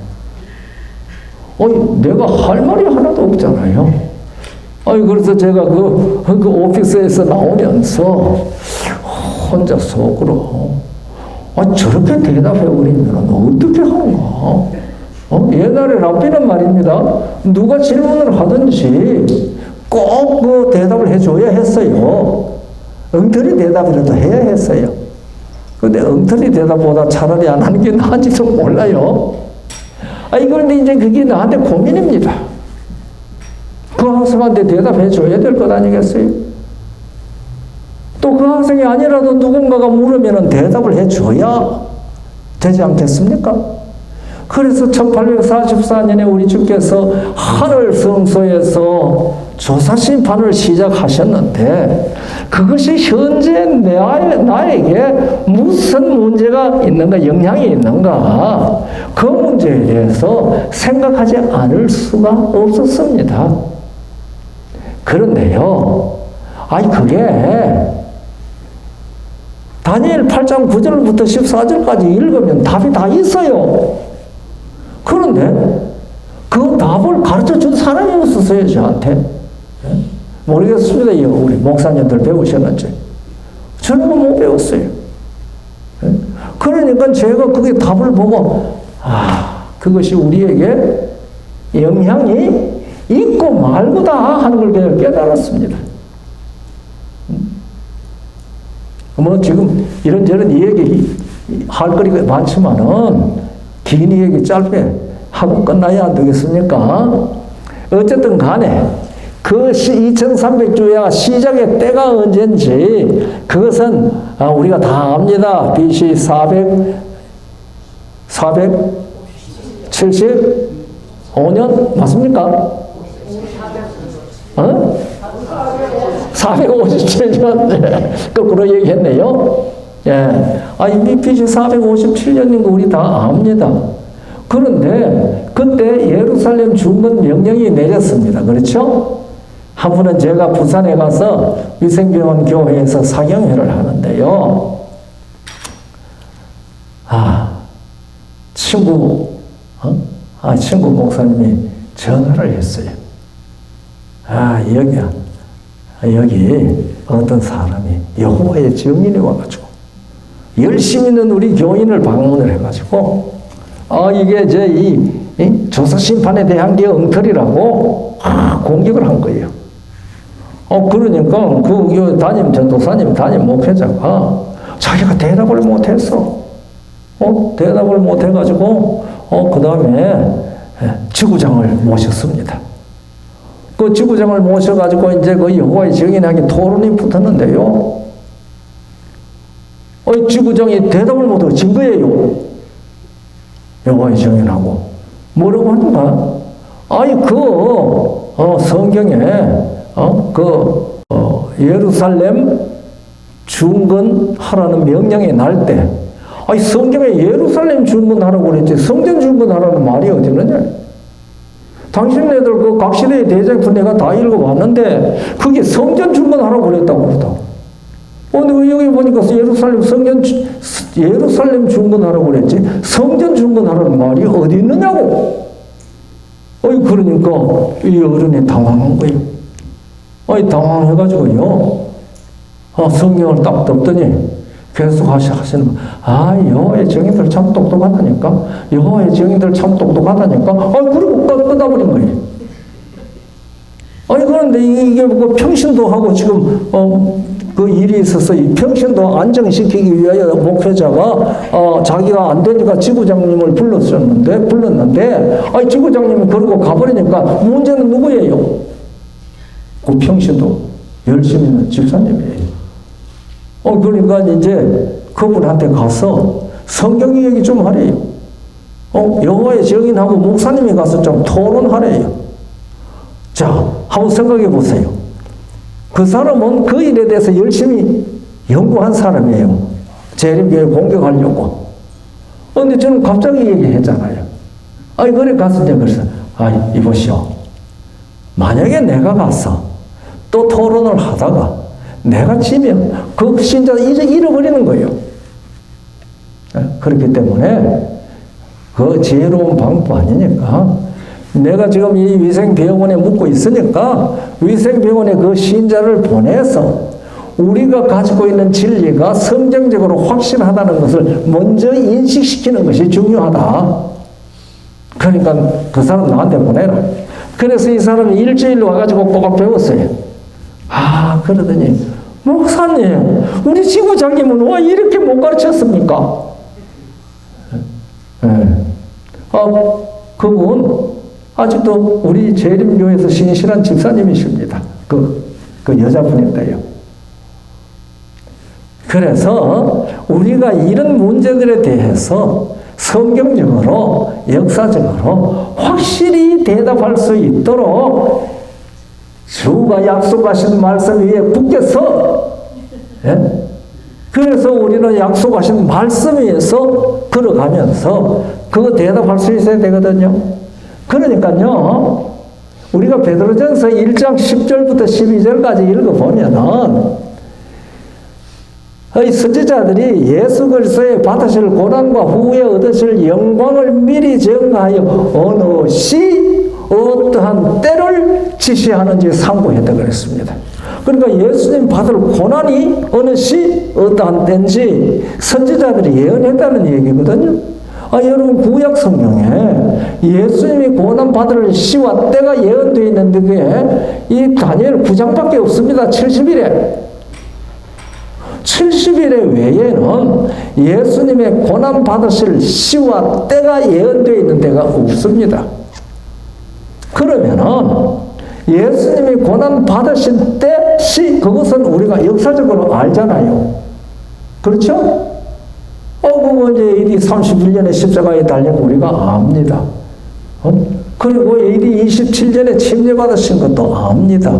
내가 할 말이 하나도 없잖아요. 그래서 제가 그 오피스에서 나오면서 혼자 속으로, 저렇게 대답해버리면 어떻게 하는가? 옛날에 랍비는 말입니다. 누가 질문을 하든지 꼭 그 대답을 해줘야 했어요. 엉터리 대답이라도 해야 했어요. 근데 엉터리 대답보다 차라리 안 하는 게 나은지도 몰라요. 그런데 이제 그게 나한테 고민입니다. 그 학생한테 대답해 줘야 될 것 아니겠어요? 또 그 학생이 아니라도 누군가가 물으면 대답을 해 줘야 되지 않겠습니까? 그래서 1844년에 우리 주께서 하늘 성소에서 조사심판을 시작하셨는데 그것이 현재 나에게 무슨 문제가 있는가, 영향이 있는가, 그 문제에 대해서 생각하지 않을 수가 없었습니다. 그런데요, 그게 다니엘 8장 9절부터 14절까지 읽으면 답이 다 있어요. 그런데 그 답을 가르쳐 준 사람이 없었어요, 저한테. 모르겠습니다. 우리 목사님들 배우셨는지. 저는 못 배웠어요. 그러니까 제가 그게 답을 보고, 그것이 우리에게 영향이 있고 말고다 하는 걸 깨달았습니다. 지금 이런저런 얘기 할 거리가 많지만은, 긴 얘기 짧게 하고 끝나야 안 되겠습니까? 어쨌든 간에 그 2300주야 시작의 때가 언제인지 그것은 우리가 다 압니다. BC 475년 맞습니까? 457년 거꾸로 얘기했네요. 이미 BC 457년인 거 우리 다 압니다. 그런데 그때 예루살렘 중건 명령이 내렸습니다. 그렇죠? 한 번은 제가 부산에 가서 위생병원 교회에서 사경회를 하는데요. 친구 목사님이 전화를 했어요. 여기 어떤 사람이 여호와의 증인이 와가지고 열심히 있는 우리 교인을 방문을 해가지고 이게 이 조사 심판에 대한 게 엉터리라고 공격을 한 거예요. 그러니까 그 담임 전도사님, 담임 목회자가 자기가 대답을 못했어. 대답을 못해가지고 그 다음에 지구장을 모셨습니다. 그 지구장을 모셔가지고 이제 그 여호와의 증인에게 토론이 붙었는데요. 지구장이 대답을 못하고 진 거예요. 여호와의 증인하고 뭐라고 하는가? 성경에 예루살렘 중건하라는 명령이 날 때, 성경에 예루살렘 중건하라고 그랬지 성전 중건하라는 말이 어디 있느냐? 당신네들 그 각 시대의 대작품 내가 다 읽어봤는데 그게 성전 중건하라고 그랬다고 그러더라고. 근데 여기 보니까 예루살렘 중건하라고 그랬지 성전 중건하라는 말이 어디 있느냐고. 그러니까 이 어른이 당황한 거예요. 당황해가지고요. 성경을 딱 덮더니 계속 하시는 여호와의 증인들 참 똑똑하다니까. 여호와의 증인들 참 똑똑하다니까. 그리고 끝나버린 거예요. 그런데 이게 뭐 평신도 하고 지금 그 일이 있어서 이 평신도 안정시키기 위하여 목회자가 자기가 안 되니까 지구장님을 불렀는데 지구장님이 그러고 가버리니까 문제는 누구예요? 그 평신도 열심히 있는 집사님이에요. 그러니까 이제 그분한테 가서 성경 얘기 좀 하래요. 여호와의 증인하고 목사님이 가서 좀 토론하래요. 자, 한번 생각해 보세요. 그 사람은 그 일에 대해서 열심히 연구한 사람이에요. 재림교회 공격하려고. 근데 저는 갑자기 얘기했잖아요. 그래 가서 이제 그래서 이보시오. 만약에 내가 가서 또 토론을 하다가 내가 지면 그 신자가 이제 잃어버리는 거예요. 그렇기 때문에 그 지혜로운 방법 아니니까 내가 지금 이 위생병원에 묵고 있으니까 위생병원에 그 신자를 보내서 우리가 가지고 있는 진리가 성경적으로 확실하다는 것을 먼저 인식시키는 것이 중요하다. 그러니까 그 사람 나한테 보내라. 그래서 이 사람이 일주일로 와가지고 꼬박 배웠어요. 그러더니 목사님, 우리 지구장님은 왜 이렇게 못 가르쳤습니까? 그분 아직도 우리 재림교회에서 신실한 집사님이십니다. 그 여자분인데요. 그래서 우리가 이런 문제들에 대해서 성경적으로, 역사적으로 확실히 대답할 수 있도록 주가 약속하신 말씀 위에 굳게서, 그래서 우리는 약속하신 말씀 위에서 걸어가면서 그거 대답할 수 있어야 되거든요. 그러니까요, 우리가 베드로전서 1장 10절부터 12절까지 읽어보면은 이 선지자들이 예수 그리스도의 받으실 고난과 후에 얻으실 영광을 미리 전가하여 어느 시 어떠한 때를 지시하는지 상고했다 그랬습니다. 그러니까 예수님 받을 고난이 어느 시 어떠한 때인지 선지자들이 예언했다는 얘기거든요. 여러분 구약 성경에 예수님이 고난 받을 시와 때가 예언되어 있는데 그게 이 다니엘 9장밖에 없습니다. 70일에. 70일의 외에는 예수님의 고난 받으실 시와 때가 예언되어 있는 데가 없습니다. 그러면은 예수님이 고난 받으신 때, 시, 그것은 우리가 역사적으로 알잖아요. 그렇죠? 그거 이제 AD 31년에 십자가에 달린 우리가 압니다. 그리고 AD 27년에 침례받으신 것도 압니다.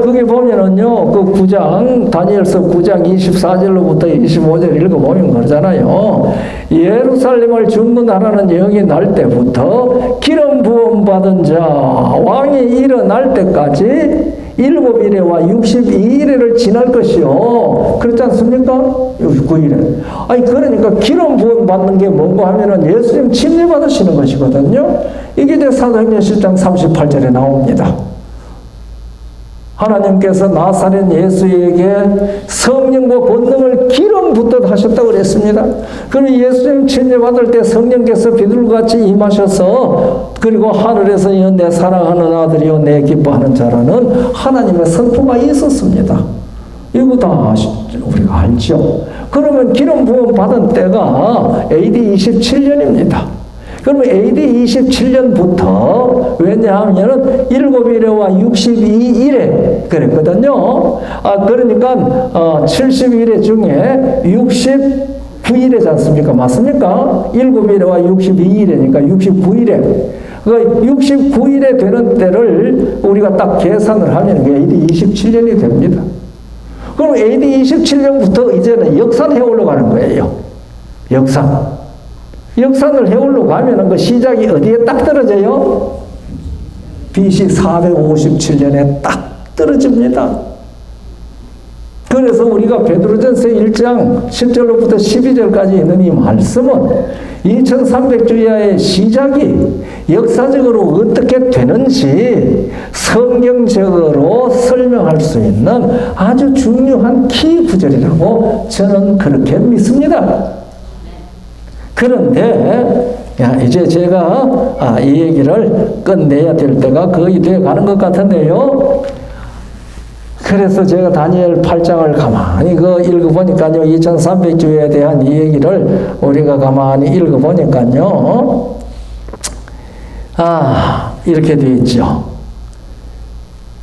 그게 보면은요, 그 9장, 다니엘서 9장 24절로부터 25절 읽어보면 그러잖아요. 예루살렘을 중건하라는 영이 날 때부터 기름 부음 받은 자, 왕이 일어날 때까지 7일에와 62일에를 지날 것이요. 그렇지 않습니까? 69일에. 아니, 그러니까 기름 부음 받는 게 뭔가 하면은 예수님 침례 받으시는 것이거든요. 이게 이제 사도행전 10장 38절에 나옵니다. 하나님께서 나사렛 예수에게 성령과 권능을 기름 붓듯 하셨다고 그랬습니다. 그리고 예수님 침례 받을 때 성령께서 비둘기같이 임하셔서 그리고 하늘에서 내 사랑하는 아들이요 내 기뻐하는 자라는 하나님의 선포가 있었습니다. 이거 다 우리가 알죠. 그러면 기름 부음 받은 때가 AD 27년입니다. 그러면 AD 27년부터 왜냐하면 7일에와 62일에 그랬거든요. 그러니까 70일에 중에 69일이지 않습니까? 맞습니까? 7일에와 62일이니까 69일에. 그 69일에 되는 때를 우리가 딱 계산을 하면 AD 27년이 됩니다. 그럼 AD 27년부터 이제는 역산 해올려 가는 거예요. 역산을 해올려 가면은 그 시작이 어디에 딱 떨어져요? BC 457년에 딱 떨어집니다. 그래서 우리가 베드로전서 1장 10절로부터 12절까지 있는 이 말씀은 2300주야의 시작이 역사적으로 어떻게 되는지 성경적으로 설명할 수 있는 아주 중요한 키 구절이라고 저는 그렇게 믿습니다. 그런데 이제 제가 이 얘기를 끝내야 될 때가 거의 돼 가는 것 같은데요. 그래서 제가 다니엘 8장을 가만히 읽어보니까요. 2300주에 대한 이 얘기를 우리가 가만히 읽어보니까요. 이렇게 되어 있죠.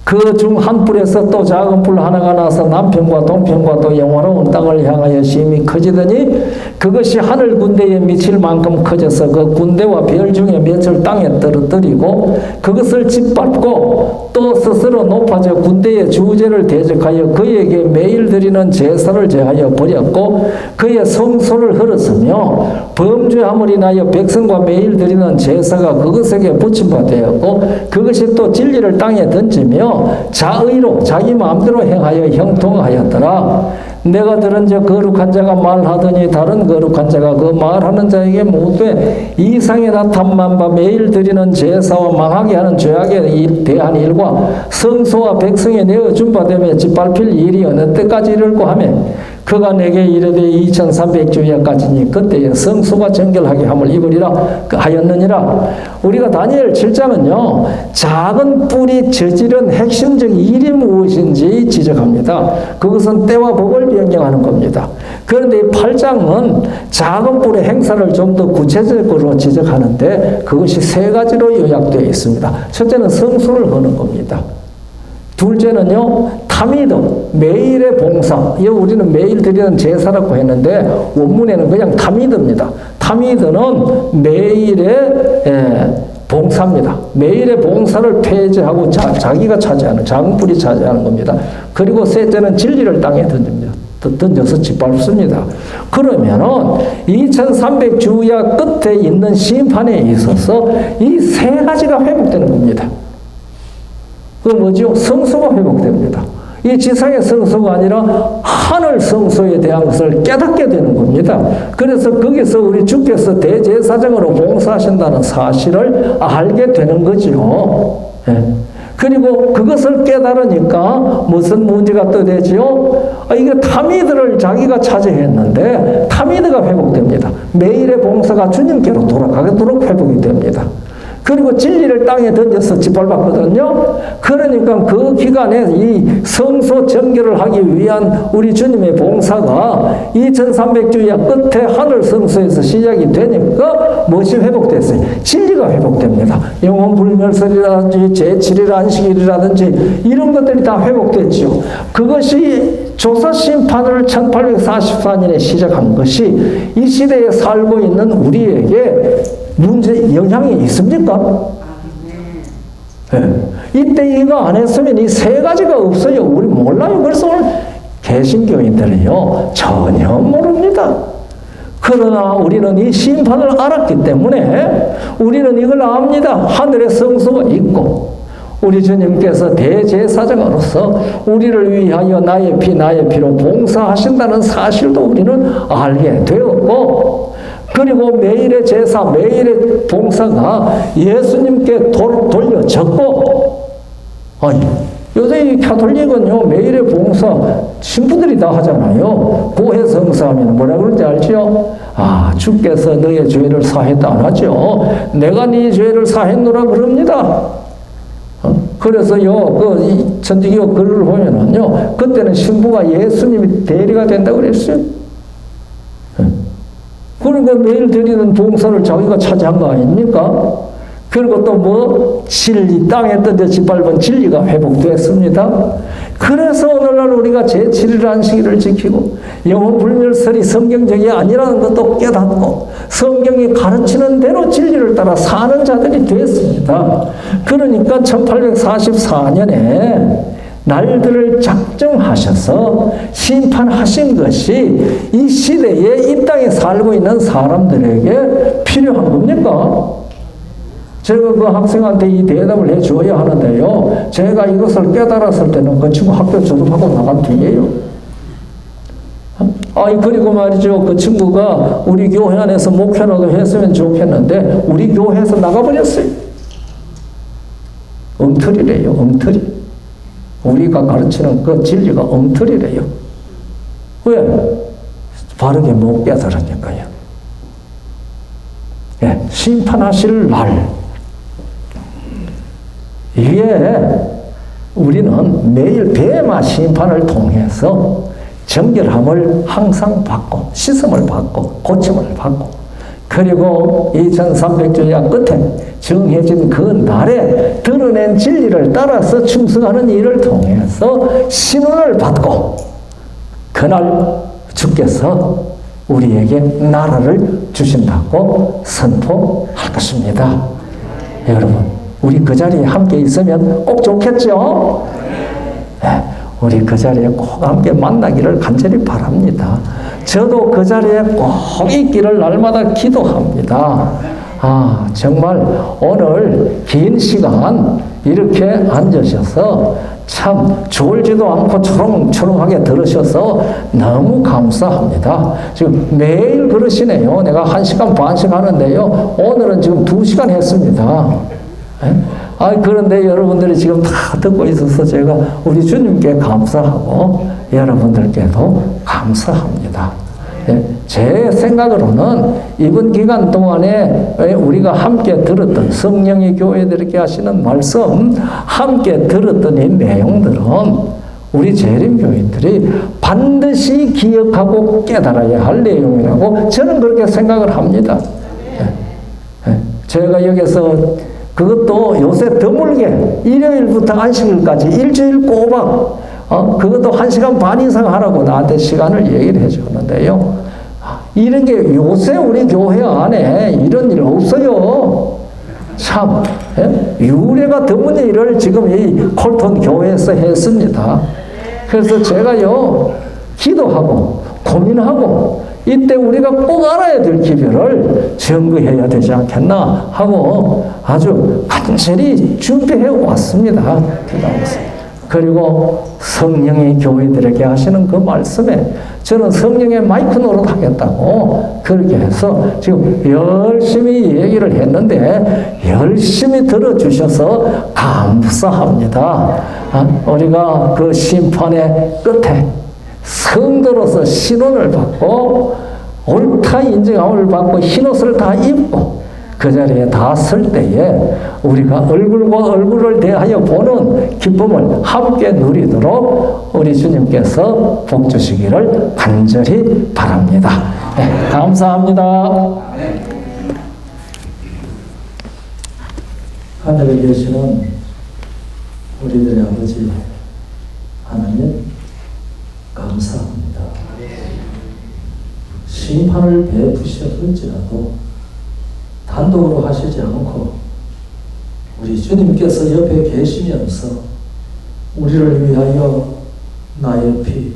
그 중 한 뿔에서 또 작은 뿔 하나가 나서 남편과 동편과 또 영화로운 땅을 향하여 심히 커지더니 그것이 하늘 군대에 미칠 만큼 커져서 그 군대와 별 중에 몇을 땅에 떨어뜨리고 그것을 짓밟고 또 스스로 높아져 군대의 주제를 대적하여 그에게 매일 드리는 제사를 제하여 버렸고 그의 성소를 흘렀으며 범죄함을 인하여 백성과 매일 드리는 제사가 그것에게 붙임바 되었고 그것이 또 진리를 땅에 던지며 자의로 자기 마음대로 행하여 형통하였더라. 내가 들은 저 거룩한 자가 말하더니 다른 거룩한 자가 그 말하는 자에게 모두에 이상에 나타난 바 매일 드리는 제사와 망하게 하는 죄악에 대한 일과 성소와 백성에 내어준 바 되며 짓밟힐 일이 어느 때까지 이를고 하며 그가 내게 이르되 2300주야까지니 그때에 성소가 정결하게 함을 입으리라 하였느니라. 우리가 다니엘 7장은요 작은 뿔이 저지른 핵심적 일이 무엇인지 지적합니다. 그것은 때와 복을 변경하는 겁니다. 그런데 이 8장은 작은 뿔의 행사를 좀 더 구체적으로 지적하는데 그것이 세 가지로 요약되어 있습니다. 첫째는 성소를 하는 겁니다. 둘째는요, 타미드, 매일의 봉사. 이거 우리는 매일 드리는 제사라고 했는데, 원문에는 그냥 타미드입니다. 타미드는 매일의 봉사입니다. 매일의 봉사를 폐지하고 자기가 차지하는, 작은 뿔이 차지하는 겁니다. 그리고 셋째는 진리를 땅에 던집니다. 던져서 짓밟습니다. 그러면은 2300주야 끝에 있는 심판에 있어서 이 세 가지가 회복되는 겁니다. 그 뭐죠? 성소가 회복됩니다. 이 지상의 성소가 아니라 하늘 성소에 대한 것을 깨닫게 되는 겁니다. 그래서 거기서 우리 주께서 대제사장으로 봉사하신다는 사실을 알게 되는 거죠. 그리고 그것을 깨달으니까 무슨 문제가 또 되죠? 이게 타미드를 자기가 차지했는데 타미드가 회복됩니다. 매일의 봉사가 주님께로 돌아가도록 회복이 됩니다. 그리고 진리를 땅에 던져서 짓밟았거든요. 그러니까 그 기간에 이 성소 정결을 하기 위한 우리 주님의 봉사가 2300주야 끝에 하늘 성소에서 시작이 되니까 무엇이 회복됐어요? 진리가 회복됩니다. 영혼 불멸설이라든지 제7일 안식일이라든지 이런 것들이 다 회복됐죠. 그것이 조사심판을 1844년에 시작한 것이 이 시대에 살고 있는 우리에게 영향이 있습니까? 이때 이거 안 했으면 이 세 가지가 없어요. 우리 몰라요. 그래서 오늘 개신교인들은요, 전혀 모릅니다. 그러나 우리는 이 심판을 알았기 때문에 우리는 이걸 압니다. 하늘의 성소가 있고, 우리 주님께서 대제사장으로서 우리를 위하여 나의 피로 봉사하신다는 사실도 우리는 알게 되었고, 그리고 매일의 제사, 매일의 봉사가 예수님께 돌려졌고, 아니, 요새 이 가톨릭은요, 매일의 봉사, 신부들이 다 하잖아요. 고해 성사하면 뭐라 그러는지 알지요? 아, 주께서 너의 죄를 사했다 안 하죠. 내가 네 죄를 사했노라 그럽니다. 그래서요, 그 천주교 글을 보면은요, 그때는 신부가 예수님이 대리가 된다고 그랬어요. 그러니까 매일 드리는 봉사를 자기가 차지한 거 아닙니까? 그리고 또 뭐 진리, 땅에 던져 짓밟은 진리가 회복됐습니다. 그래서 오늘날 우리가 제7일 안식일을 지키고 영혼 불멸설이 성경적이 아니라는 것도 깨닫고 성경이 가르치는 대로 진리를 따라 사는 자들이 됐습니다. 그러니까 1844년에 날들을 작정하셔서 심판하신 것이 이 시대에 이 땅에 살고 있는 사람들에게 필요한 겁니까? 제가 그 학생한테 이 대답을 해줘야 하는데요. 제가 이것을 깨달았을 때는 그 친구 학교 졸업하고 나간 뒤에요. 그리고 말이죠. 그 친구가 우리 교회 안에서 목회라도 했으면 좋겠는데 우리 교회에서 나가버렸어요. 엉터리래요. 엉터리. 우리가 가르치는 그 진리가 엉터리래요. 왜? 바르게 못 깨달으니까요. 예, 심판하실 날. 이게 우리는 매일 뱀마 심판을 통해서 정결함을 항상 받고 시험을 받고 고침을 받고 그리고 2300주야 끝에 정해진 그 날에 드러낸 진리를 따라서 충성하는 일을 통해서 신원을 받고 그날 주께서 우리에게 나라를 주신다고 선포할 것입니다. 여러분, 우리 그 자리에 함께 있으면 꼭 좋겠죠? 네, 우리 그 자리에 꼭 함께 만나기를 간절히 바랍니다. 저도 그 자리에 꼭 있기를 날마다 기도합니다. 정말 오늘 긴 시간 이렇게 앉으셔서 참 졸지도 않고 초롱초롱하게 들으셔서 너무 감사합니다. 지금 매일 그러시네요. 내가 1시간 반씩 하는데요. 오늘은 지금 2시간 했습니다. 그런데 여러분들이 지금 다 듣고 있어서 제가 우리 주님께 감사하고 여러분들께도 감사합니다. 제 생각으로는 이번 기간 동안에 우리가 함께 들었던 성령이 교회들에게 하시는 말씀, 함께 들었던 이 내용들은 우리 재림교인들이 반드시 기억하고 깨달아야 할 내용이라고 저는 그렇게 생각을 합니다. 제가 여기서 그것도 요새 드물게 일요일부터 안식일까지 일주일 꼬박 그것도 1시간 반 이상 하라고 나한테 시간을 얘기를 해주는데요. 이런 게 요새 우리 교회 안에 이런 일 없어요. 참 유례가 드문 일을 지금 이 콜톤 교회에서 했습니다. 그래서 제가요 기도하고 고민하고 이때 우리가 꼭 알아야 될 기별을 증거해야 되지 않겠나 하고 아주 간절히 준비해 왔습니다. 그리고 성령이 교회들에게 하시는 그 말씀에 저는 성령의 마이크 노릇 하겠다고 그렇게 해서 지금 열심히 얘기를 했는데 열심히 들어주셔서 감사합니다. 우리가 그 심판의 끝에 성도로서 신원을 받고 옳다 인정함을 받고 흰옷을 다 입고 그 자리에 다 설 때에 우리가 얼굴과 얼굴을 대하여 보는 기쁨을 함께 누리도록 우리 주님께서 복 주시기를 간절히 바랍니다. 네, 감사합니다. 하늘에 계시는 우리들의 아버지 하나님 감사합니다. 심판을 베푸셨을지라도 단독으로 하시지 않고 우리 주님께서 옆에 계시면서 우리를 위하여 나의 피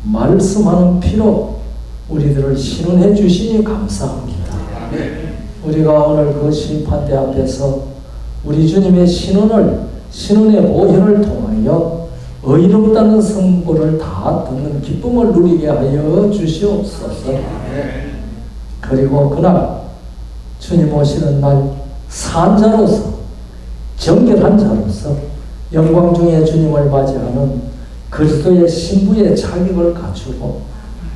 말씀하는 피로 우리들을 신원해 주시니 감사합니다. 우리가 오늘 그 심판대 앞에서 우리 주님의 신혼의 보혈을 통하여 의롭다는 선고를 다 듣는 기쁨을 누리게 하여 주시옵소서. 그리고 그날 주님 오시는 날 산자로서 정결한 자로서 영광 중에 주님을 맞이하는 그리스도의 신부의 자격을 갖추고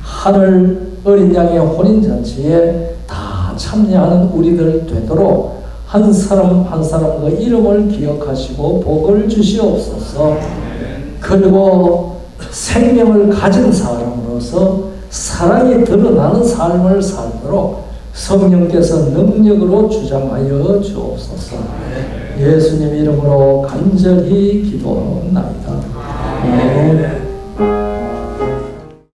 하늘 어린 양의 혼인잔치에 다 참여하는 우리들 되도록 한 사람 한 사람의 이름을 기억하시고 복을 주시옵소서. 그리고 생명을 가진 사람으로서 사랑이 드러나는 삶을 살도록 성령께서 능력으로 주장하여 주옵소서. 예수님 이름으로 간절히 기도하옵나이다. 아멘.